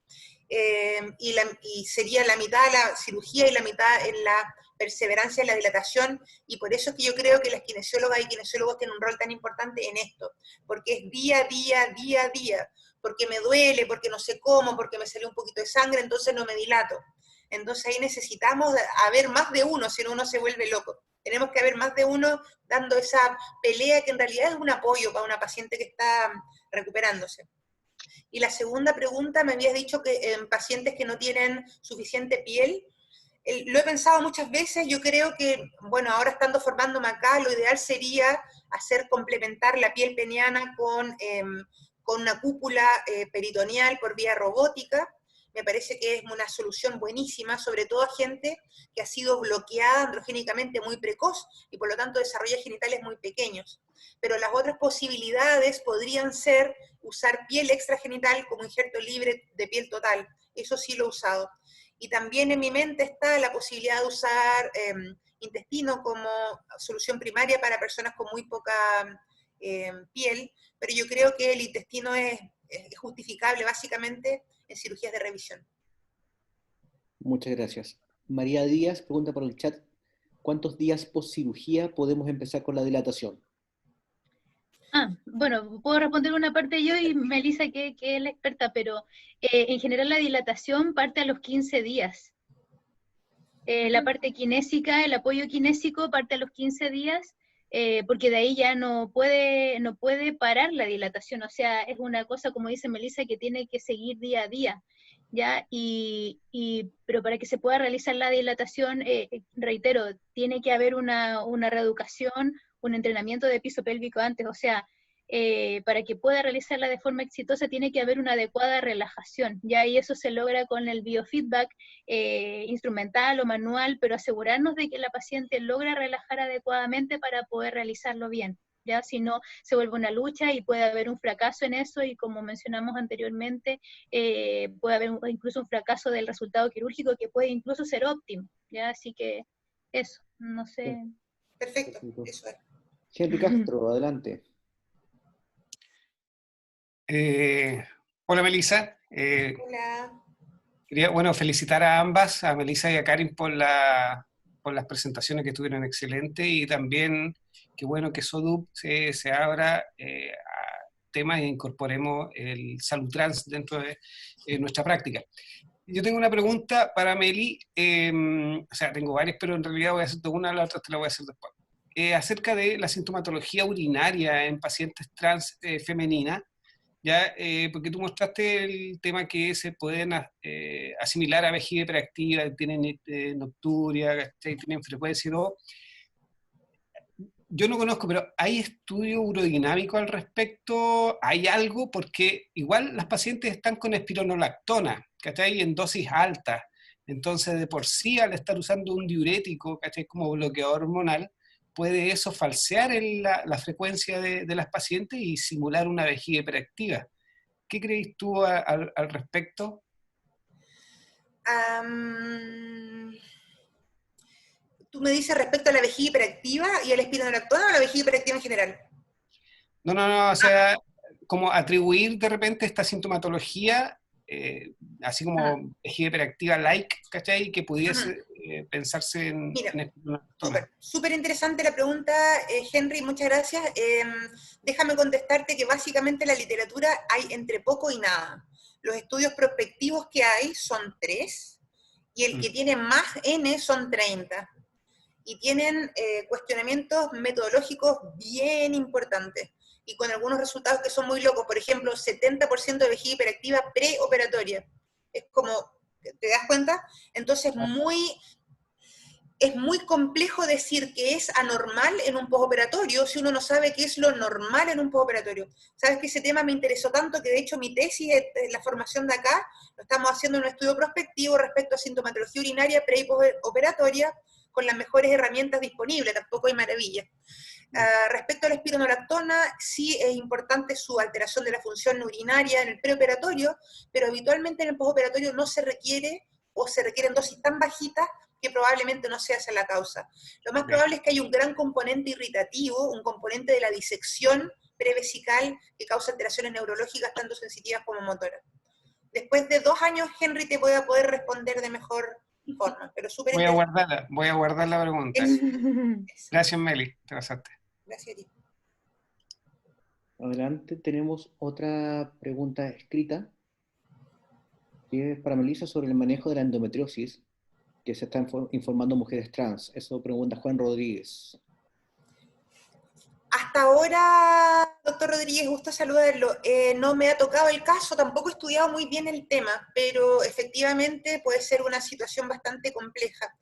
y sería la mitad de la cirugía y la mitad en la perseverancia en la dilatación, y por eso es que yo creo que las kinesiólogas y kinesiólogos tienen un rol tan importante en esto, porque es día a día, día a día, porque me duele, porque no sé cómo, porque me salió un poquito de sangre, entonces no me dilato. Entonces ahí necesitamos haber más de uno, si no uno se vuelve loco. Tenemos que haber más de uno dando esa pelea que en realidad es un apoyo para una paciente que está recuperándose. Y la segunda pregunta, me habías dicho que en pacientes que no tienen suficiente piel, lo he pensado muchas veces, yo creo que, bueno, ahora estando formándome acá, lo ideal sería hacer complementar la piel peniana con una cúpula peritoneal por vía robótica. me parece que es una solución buenísima, sobre todo a gente que ha sido bloqueada androgénicamente muy precoz y por lo tanto desarrolla genitales muy pequeños. Pero las otras posibilidades podrían ser usar piel extragenital como injerto libre de piel total. Eso sí lo he usado. Y también en mi mente está la posibilidad de usar intestino como solución primaria para personas con muy poca piel, pero yo creo que el intestino es justificable básicamente en cirugías de revisión. Muchas gracias. María Díaz pregunta por el chat, ¿cuántos días post cirugía podemos empezar con la dilatación? Bueno, puedo responder una parte yo y Melissa, que es la experta, pero en general la dilatación parte a los 15 días. La parte kinésica, el apoyo kinésico parte a los 15 días, porque de ahí ya no puede parar la dilatación, o sea, es una cosa, como dice Melissa, que tiene que seguir día a día, ¿ya? Pero para que se pueda realizar la dilatación, reitero, tiene que haber una reeducación, un entrenamiento de piso pélvico antes, o sea, para que pueda realizarla de forma exitosa tiene que haber una adecuada relajación, ¿ya? Y eso se logra con el biofeedback instrumental o manual, pero asegurarnos de que la paciente logra relajar adecuadamente para poder realizarlo bien, ¿ya? Si no, se vuelve una lucha y puede haber un fracaso en eso, y como mencionamos anteriormente, puede haber incluso un fracaso del resultado quirúrgico que puede incluso ser óptimo, ¿ya? Así que eso, no sé. Perfecto, eso es. Henry Castro, adelante. Hola Melissa. Hola. Quería felicitar a ambas, a Melissa y a Karin por las presentaciones que estuvieron excelentes, y también qué bueno que SODUP se abra a temas e incorporemos el salud trans dentro de nuestra práctica. Yo tengo una pregunta para Meli, o sea, tengo varias, pero en realidad voy a hacer una, la otra te la voy a hacer después. Acerca de la sintomatología urinaria en pacientes trans femeninas, ¿ya? Porque tú mostraste el tema que se pueden asimilar a vejiga hiperactiva, tienen nocturia, ¿cachai? Tienen frecuencia y todo. Yo no conozco, pero ¿hay estudio urodinámico al respecto? ¿Hay algo? Porque igual las pacientes están con espironolactona, ¿cachai? En dosis altas. Entonces, de por sí, al estar usando un diurético, ¿cachai? Como bloqueador hormonal, puede eso falsear la frecuencia de las pacientes y simular una vejiga hiperactiva. ¿Qué crees tú al respecto? ¿Tú me dices respecto a la vejiga hiperactiva y a la espironolactona o a la vejiga hiperactiva en general? No, o sea, como atribuir de repente esta sintomatología, así como vejiga hiperactiva like, ¿cachai? Que pudiese pensarse en Mira, espironolactona. súper interesante la pregunta, Henry, muchas gracias. Déjame contestarte que básicamente en la literatura hay entre poco y nada. Los estudios prospectivos que hay son 3, y el que tiene más N son 30. Y tienen cuestionamientos metodológicos bien importantes, y con algunos resultados que son muy locos. Por ejemplo, 70% de vejiga hiperactiva preoperatoria. Es como, ¿te das cuenta? Entonces, es muy complejo decir que es anormal en un postoperatorio si uno no sabe qué es lo normal en un postoperatorio. Sabes que ese tema me interesó tanto que de hecho mi tesis, la formación de acá, lo estamos haciendo en un estudio prospectivo respecto a sintomatología urinaria pre y postoperatoria con las mejores herramientas disponibles, tampoco hay maravilla. Respecto a la espironolactona, sí es importante su alteración de la función urinaria en el preoperatorio, pero habitualmente en el postoperatorio no se requiere, o se requieren dosis tan bajitas que probablemente no sea esa la causa. Lo más probable es que hay un gran componente irritativo, un componente de la disección prevesical que causa alteraciones neurológicas tanto sensitivas como motoras. Después de 2 años, Henry te voy a poder responder de mejor forma, pero súper interesante. Voy a guardar la pregunta. Gracias, Meli, te pasaste. Gracias a ti. Adelante, tenemos otra pregunta escrita, que es para Melissa sobre el manejo de la endometriosis, que se está informando mujeres trans. Eso pregunta Juan Rodríguez. Hasta ahora, doctor Rodríguez, gusto saludarlo. No me ha tocado el caso, tampoco he estudiado muy bien el tema, pero efectivamente puede ser una situación bastante compleja.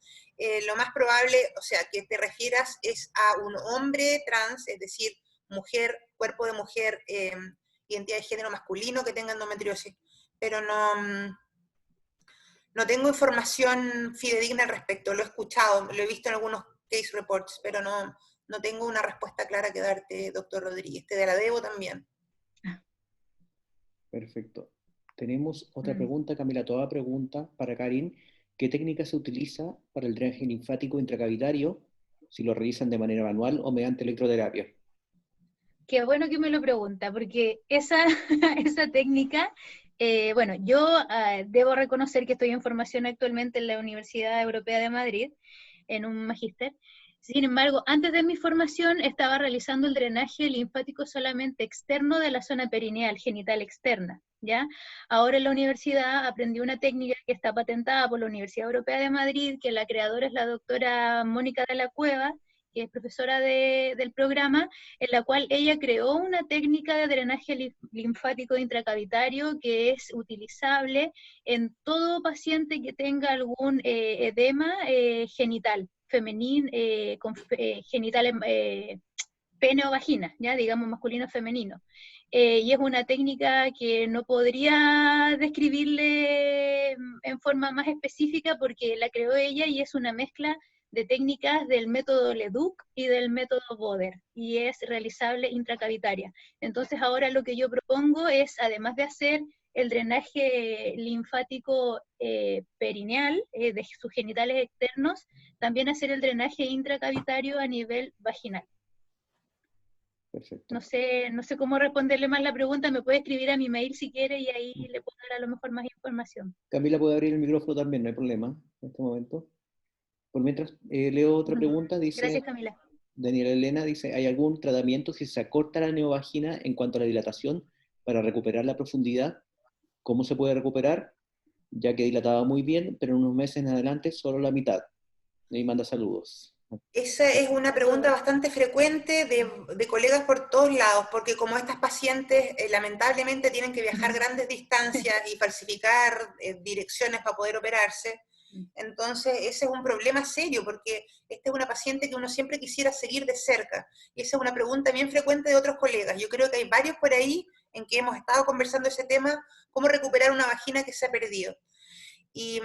Lo más probable, o sea, que te refieras es a un hombre trans, es decir, mujer, cuerpo de mujer, identidad de género masculino que tenga endometriosis, pero no no tengo información fidedigna al respecto, lo he escuchado, lo he visto en algunos case reports, pero no tengo una respuesta clara que darte, doctor Rodríguez. Te la debo también. Perfecto. Tenemos otra pregunta, Camila, toda pregunta para Karin. ¿Qué técnica se utiliza para el drenaje linfático intracavitario, si lo realizan de manera manual o mediante electroterapia? Qué bueno que me lo pregunta, porque esa técnica, bueno, yo debo reconocer que estoy en formación actualmente en la Universidad Europea de Madrid, en un magíster. Sin embargo, antes de mi formación estaba realizando el drenaje linfático solamente externo de la zona perineal, genital externa, ¿ya? Ahora en la universidad aprendí una técnica que está patentada por la Universidad Europea de Madrid, que la creadora es la doctora Mónica de la Cueva, que es profesora del programa, en la cual ella creó una técnica de drenaje linfático intracavitario que es utilizable en todo paciente que tenga algún edema genital, femenino, genital, pene o vagina, ya digamos masculino o femenino. Y es una técnica que no podría describirle en forma más específica porque la creó ella y es una mezcla de técnicas del método Leduc y del método Boder, y es realizable intracavitaria. Entonces ahora lo que yo propongo es, además de hacer el drenaje linfático perineal de sus genitales externos, también hacer el drenaje intracavitario a nivel vaginal. Perfecto. No sé cómo responderle más la pregunta, me puede escribir a mi mail si quiere y ahí le puedo dar a lo mejor más información. Camila puede abrir el micrófono también, no hay problema en este momento. Por mientras, leo otra pregunta, dice... Gracias, Camila. Daniela Elena dice, ¿hay algún tratamiento si se acorta la neovagina en cuanto a la dilatación para recuperar la profundidad? ¿Cómo se puede recuperar? Ya que dilataba muy bien, pero en unos meses en adelante solo la mitad. Y manda saludos. Esa es una pregunta bastante frecuente de colegas por todos lados, porque como estas pacientes lamentablemente tienen que viajar grandes distancias y falsificar direcciones para poder operarse, entonces ese es un problema serio, porque esta es una paciente que uno siempre quisiera seguir de cerca, y esa es una pregunta bien frecuente de otros colegas. Yo creo que hay varios por ahí en que hemos estado conversando ese tema, cómo recuperar una vagina que se ha perdido. Y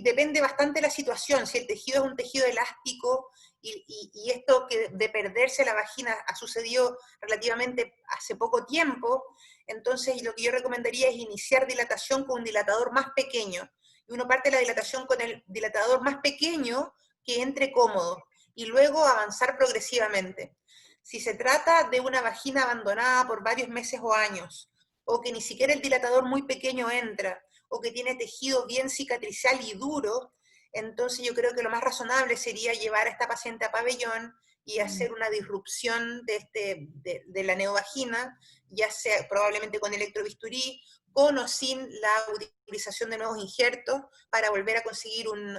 depende bastante de la situación, si el tejido es un tejido elástico y esto que de perderse la vagina ha sucedido relativamente hace poco tiempo, entonces lo que yo recomendaría es iniciar dilatación con un dilatador más pequeño. Y uno parte la dilatación con el dilatador más pequeño que entre cómodo y luego avanzar progresivamente. Si se trata de una vagina abandonada por varios meses o años, o que ni siquiera el dilatador muy pequeño entra, o que tiene tejido bien cicatricial y duro, entonces yo creo que lo más razonable sería llevar a esta paciente a pabellón y hacer una disrupción de la neovagina, ya sea probablemente con electrobisturí, con o sin la utilización de nuevos injertos, para volver a conseguir un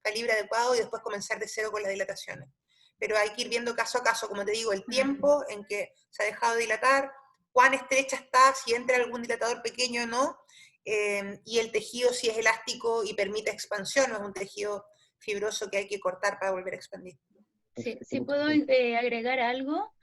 calibre adecuado y después comenzar de cero con las dilataciones. Pero hay que ir viendo caso a caso, como te digo, el tiempo en que se ha dejado de dilatar, cuán estrecha está, si entra algún dilatador pequeño o no, y el tejido si es elástico y permite expansión, no es un tejido fibroso que hay que cortar para volver a expandir. Sí, puedo agregar algo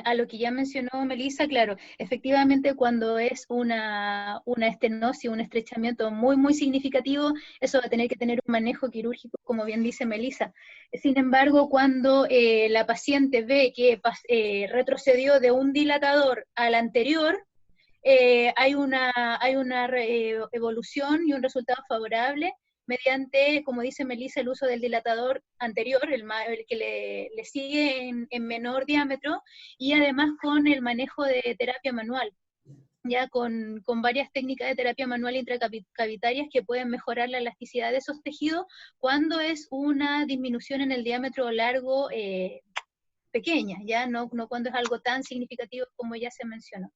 a lo que ya mencionó Melissa. Claro, efectivamente cuando es una estenosis, un estrechamiento muy, muy significativo, eso va a tener que tener un manejo quirúrgico, como bien dice Melissa. Sin embargo, cuando la paciente ve que retrocedió de un dilatador al anterior, hay una evolución y un resultado favorable mediante, como dice Melissa, el uso del dilatador anterior, el que le sigue en menor diámetro, y además con el manejo de terapia manual, ya con varias técnicas de terapia manual intracavitarias que pueden mejorar la elasticidad de esos tejidos cuando es una disminución en el diámetro largo pequeña, ya no cuando es algo tan significativo como ya se mencionó.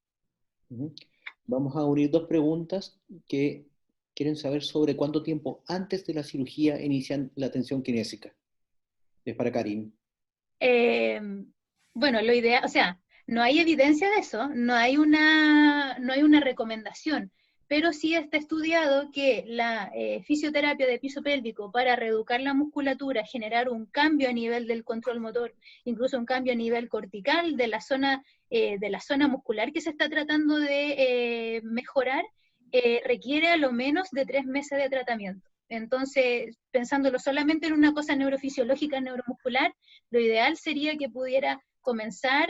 Vamos a unir dos preguntas que quieren saber sobre cuánto tiempo antes de la cirugía inician la tensión kinésica. Es para Karin. Bueno, lo ideal, o sea, no hay evidencia de eso, no hay una recomendación, pero sí está estudiado que la fisioterapia de piso pélvico para reeducar la musculatura, generar un cambio a nivel del control motor, incluso un cambio a nivel cortical de la zona muscular que se está tratando de mejorar, requiere a lo menos de 3 meses de tratamiento. Entonces, pensándolo solamente en una cosa neurofisiológica, neuromuscular, lo ideal sería que pudiera comenzar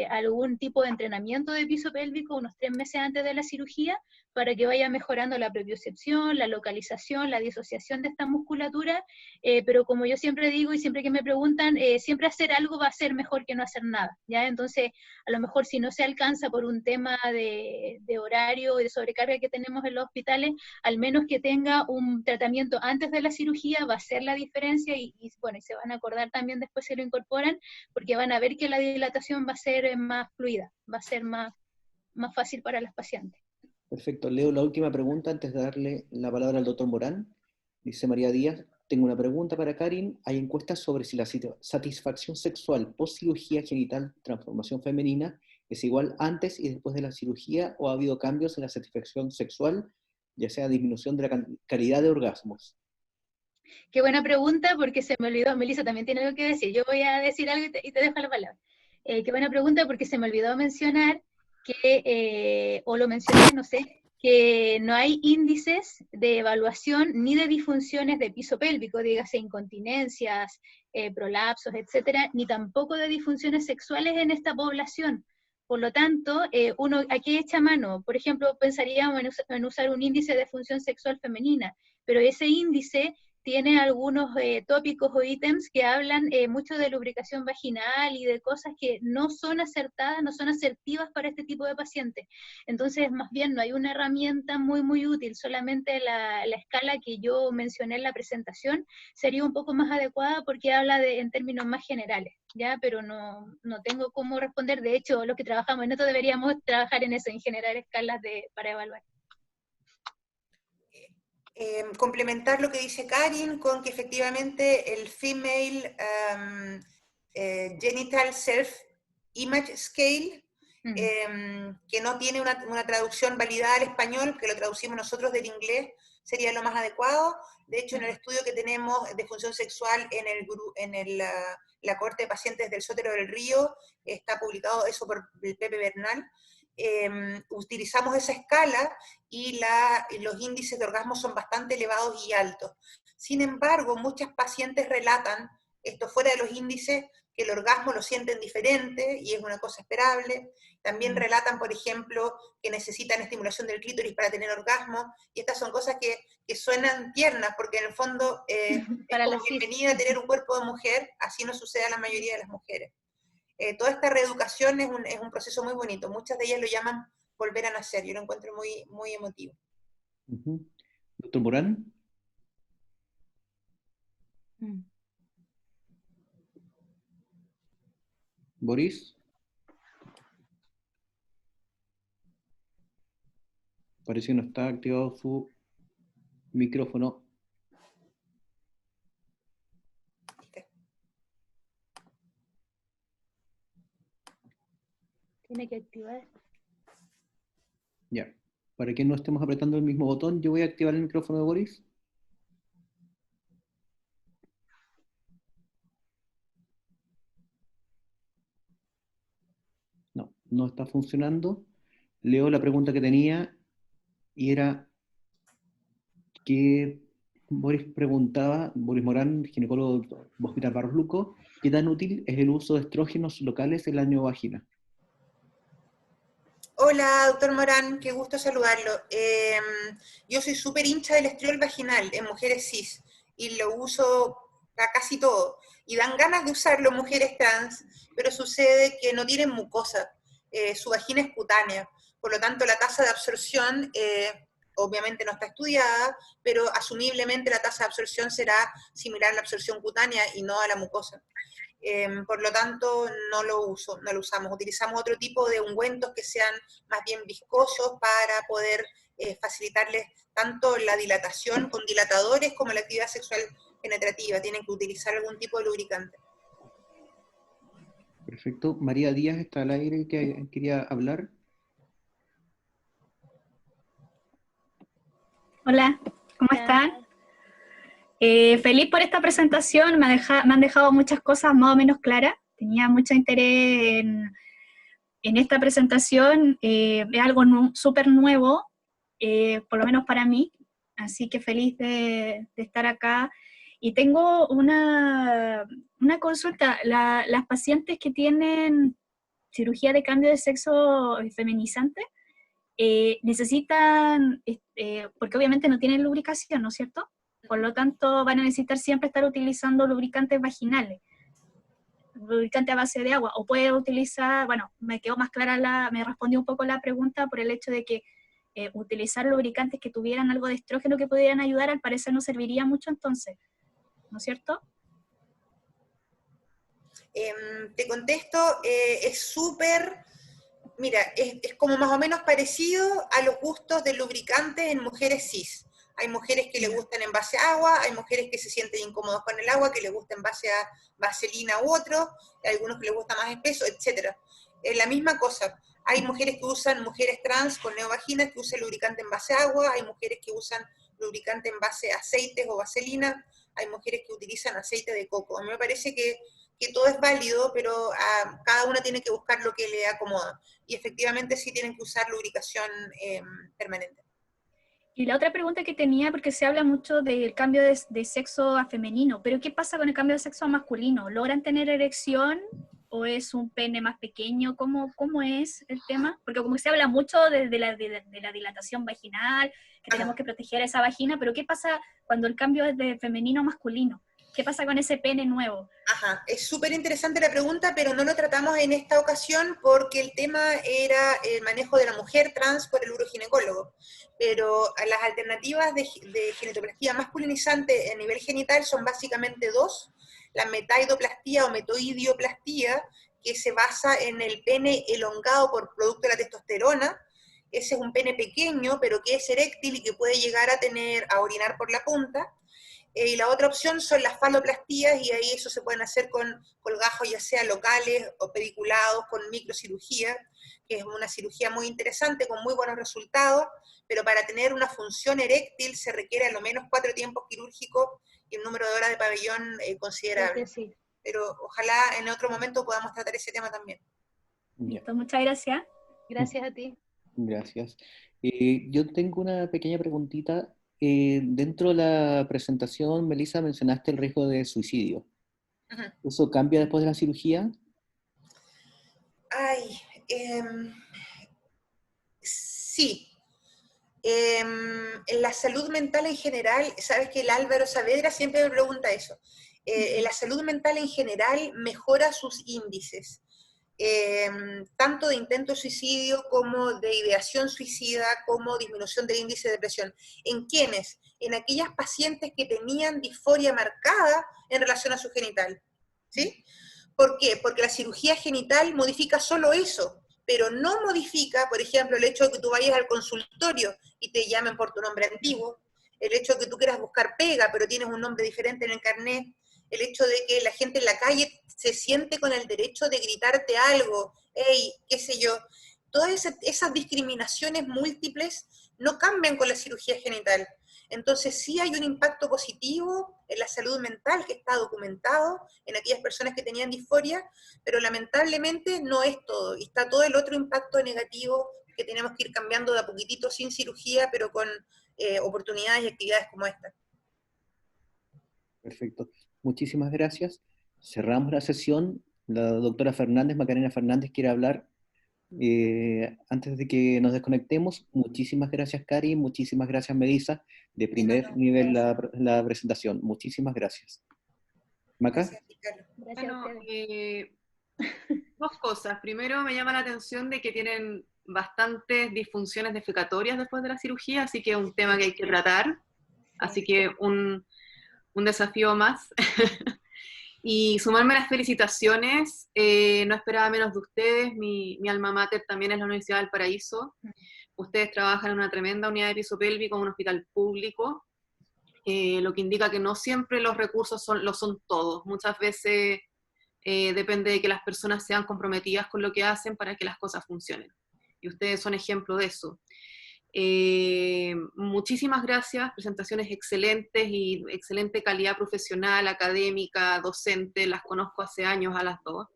algún tipo de entrenamiento de piso pélvico unos 3 meses antes de la cirugía, para que vaya mejorando la propiocepción, la localización, la disociación de esta musculatura, pero como yo siempre digo y siempre que me preguntan, siempre hacer algo va a ser mejor que no hacer nada, ¿ya? Entonces, a lo mejor si no se alcanza por un tema de horario y de sobrecarga que tenemos en los hospitales, al menos que tenga un tratamiento antes de la cirugía va a ser la diferencia, y bueno, y se van a acordar también después si lo incorporan, porque van a ver que la dilatación va a ser más fluida, va a ser más fácil para las pacientes. Perfecto. Leo la última pregunta antes de darle la palabra al doctor Morán. Dice María Díaz, tengo una pregunta para Karin. Hay encuestas sobre si la satisfacción sexual post cirugía genital transformación femenina es igual antes y después de la cirugía, o ha habido cambios en la satisfacción sexual, ya sea disminución de la calidad de orgasmos. Qué buena pregunta, porque se me olvidó, Melissa también tiene algo que decir. Yo voy a decir algo y te dejo la palabra. Qué buena pregunta, porque se me olvidó mencionar que, o lo mencioné, no sé, que no hay índices de evaluación ni de disfunciones de piso pélvico, dígase incontinencias, prolapsos, etcétera, ni tampoco de disfunciones sexuales en esta población. Por lo tanto, uno aquí echa mano, por ejemplo, pensaríamos en usar un índice de función sexual femenina, pero ese índice tiene algunos tópicos o ítems que hablan mucho de lubricación vaginal y de cosas que no son acertadas, no son asertivas para este tipo de pacientes. Entonces, más bien, no hay una herramienta muy útil, solamente la escala que yo mencioné en la presentación sería un poco más adecuada, porque habla en términos más generales, ¿ya? Pero no tengo cómo responder. De hecho, los que trabajamos en esto deberíamos trabajar en eso, en generar escalas para evaluar. Complementar lo que dice Karin con que efectivamente el Female Genital Self-Image Scale, que no tiene una traducción validada al español, que lo traducimos nosotros del inglés, sería lo más adecuado. De hecho, en el estudio que tenemos de función sexual en la cohorte de pacientes del Sotero del Río, está publicado eso por el Pepe Bernal, utilizamos esa escala y los índices de orgasmo son bastante elevados y altos. Sin embargo, muchas pacientes relatan, esto fuera de los índices, que el orgasmo lo sienten diferente y es una cosa esperable. También relatan, por ejemplo, que necesitan estimulación del clítoris para tener orgasmo, y estas son cosas que suenan tiernas, porque en el fondo es como bienvenida a tener un cuerpo de mujer, así no sucede a la mayoría de las mujeres. Toda esta reeducación es un proceso muy bonito. Muchas de ellas lo llaman volver a nacer. Yo lo encuentro muy emotivo. Doctor Morán. Boris. Parece que no está activado su micrófono. Tiene que activar. Ya. Para que no estemos apretando el mismo botón, yo voy a activar el micrófono de Boris. No está funcionando. Leo la pregunta que tenía, y era que Boris preguntaba, Boris Morán, ginecólogo del Hospital Barros Luco, ¿qué tan útil es el uso de estrógenos locales en la neovagina? Hola, doctor Morán, qué gusto saludarlo. Yo soy súper hincha del estriol vaginal en mujeres cis, y lo uso para casi todo. Y dan ganas de usarlo mujeres trans, pero sucede que no tienen mucosa. Su vagina es cutánea. Por lo tanto, la tasa de absorción obviamente no está estudiada, pero asumiblemente la tasa de absorción será similar a la absorción cutánea y no a la mucosa. Por lo tanto, no lo usamos. Utilizamos otro tipo de ungüentos que sean más bien viscosos para poder facilitarles tanto la dilatación con dilatadores como la actividad sexual penetrativa. Tienen que utilizar algún tipo de lubricante. Perfecto. María Díaz está al aire, que quería hablar. Hola, ¿cómo están? Feliz por esta presentación, me han dejado muchas cosas más o menos claras. Tenía mucho interés en esta presentación, es algo súper nuevo, por lo menos para mí, así que feliz de estar acá. Y tengo una consulta. Las pacientes que tienen cirugía de cambio de sexo feminizante necesitan, porque obviamente no tienen lubricación, ¿no es cierto? Por lo tanto, van a necesitar siempre estar utilizando lubricantes vaginales, lubricante a base de agua, o puede utilizar, bueno, me quedó más clara, me respondió un poco la pregunta por el hecho de que utilizar lubricantes que tuvieran algo de estrógeno que pudieran ayudar, al parecer no serviría mucho entonces, ¿no es cierto? Te contesto, es súper, mira, es como más o menos parecido a los gustos de lubricantes en mujeres cis. Hay mujeres que le gustan en base a agua, hay mujeres que se sienten incómodos con el agua, que les gusta en base a vaselina u otro, hay algunos que les gusta más espeso, etc. Es la misma cosa. Hay mujeres que usan, mujeres trans con neovaginas que usan lubricante en base a agua, hay mujeres que usan lubricante en base a aceites o vaselina, hay mujeres que utilizan aceite de coco. A mí me parece que todo es válido, pero cada una tiene que buscar lo que le acomoda. Y efectivamente sí tienen que usar lubricación permanente. Y la otra pregunta que tenía, porque se habla mucho del cambio de sexo a femenino, pero ¿qué pasa con el cambio de sexo a masculino? ¿Logran tener erección o es un pene más pequeño? ¿Cómo es el tema? Porque como que se habla mucho de la dilatación vaginal, que tenemos que proteger esa vagina, pero ¿qué pasa cuando el cambio es de femenino a masculino? ¿Qué pasa con ese pene nuevo? Ajá, es súper interesante la pregunta, pero no lo tratamos en esta ocasión porque el tema era el manejo de la mujer trans por el uroginecólogo. Pero las alternativas de genitoplastía masculinizante a nivel genital son básicamente dos: la metaidoplastía o metoidioplastía, que se basa en el pene elongado por producto de la testosterona. Ese es un pene pequeño, pero que es eréctil y que puede llegar a orinar por la punta. Y la otra opción son las faloplastías, y ahí eso se pueden hacer con colgajos ya sea locales o pediculados, con microcirugía, que es una cirugía muy interesante, con muy buenos resultados, pero para tener una función eréctil se requiere a lo menos 4 tiempos quirúrgicos y un número de horas de pabellón considerable. Sí. Pero ojalá en otro momento podamos tratar ese tema también. Listo, muchas gracias. Gracias a ti. Gracias. Yo tengo una pequeña preguntita. Dentro de la presentación, Melissa, mencionaste el riesgo de suicidio. Uh-huh. ¿Eso cambia después de la cirugía? Sí. En la salud mental en general, sabes que el Álvaro Saavedra siempre me pregunta eso. En la salud mental en general mejora sus índices. Tanto de intento de suicidio como de ideación suicida, como disminución del índice de depresión. ¿En quiénes? En aquellas pacientes que tenían disforia marcada en relación a su genital. ¿Sí? ¿Por qué? Porque la cirugía genital modifica solo eso, pero no modifica, por ejemplo, el hecho de que tú vayas al consultorio y te llamen por tu nombre antiguo, el hecho de que tú quieras buscar pega, pero tienes un nombre diferente en el carnet, el hecho de que la gente en la calle se siente con el derecho de gritarte algo, hey, qué sé yo. Todas esas discriminaciones múltiples no cambian con la cirugía genital. Entonces sí hay un impacto positivo en la salud mental que está documentado en aquellas personas que tenían disforia, pero lamentablemente no es todo. Y está todo el otro impacto negativo que tenemos que ir cambiando de a poquitito sin cirugía, pero con oportunidades y actividades como esta. Perfecto. Muchísimas gracias. Cerramos la sesión. La doctora Macarena Fernández, quiere hablar antes de que nos desconectemos. Muchísimas gracias, Cari. Muchísimas gracias, Melissa. De primer nivel la presentación. Muchísimas gracias. Maca. Gracias, Gracias. Bueno, dos cosas. Primero, me llama la atención de que tienen bastantes disfunciones defecatorias después de la cirugía, así que es un tema que hay que tratar. Así que un desafío más. Y sumarme a las felicitaciones, no esperaba menos de ustedes, mi alma mater también es la Universidad del Paraíso. Ustedes trabajan en una tremenda unidad de piso pélvico en un hospital público, lo que indica que no siempre los recursos lo son todos. Muchas veces depende de que las personas sean comprometidas con lo que hacen para que las cosas funcionen. Y ustedes son ejemplo de eso. Muchísimas gracias, presentaciones excelentes y excelente calidad profesional, académica, docente, las conozco hace años a las dos.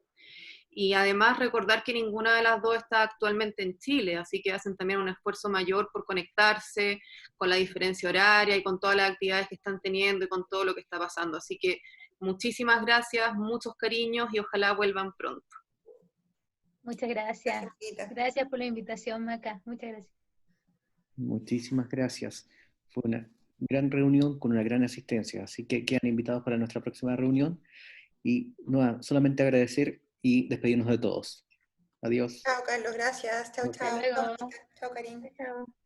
Y además recordar que ninguna de las dos está actualmente en Chile, así que hacen también un esfuerzo mayor por conectarse con la diferencia horaria y con todas las actividades que están teniendo y con todo lo que está pasando. Así que muchísimas gracias, muchos cariños y ojalá vuelvan pronto. Muchas gracias. Gracias por la invitación, Maca. Muchas gracias. Muchísimas gracias. Fue una gran reunión con una gran asistencia, así que quedan invitados para nuestra próxima reunión. Y no, solamente agradecer y despedirnos de todos. Adiós. Chao, Carlos, gracias. Chao, Hasta chao. luego. Chao, Karin. Chao.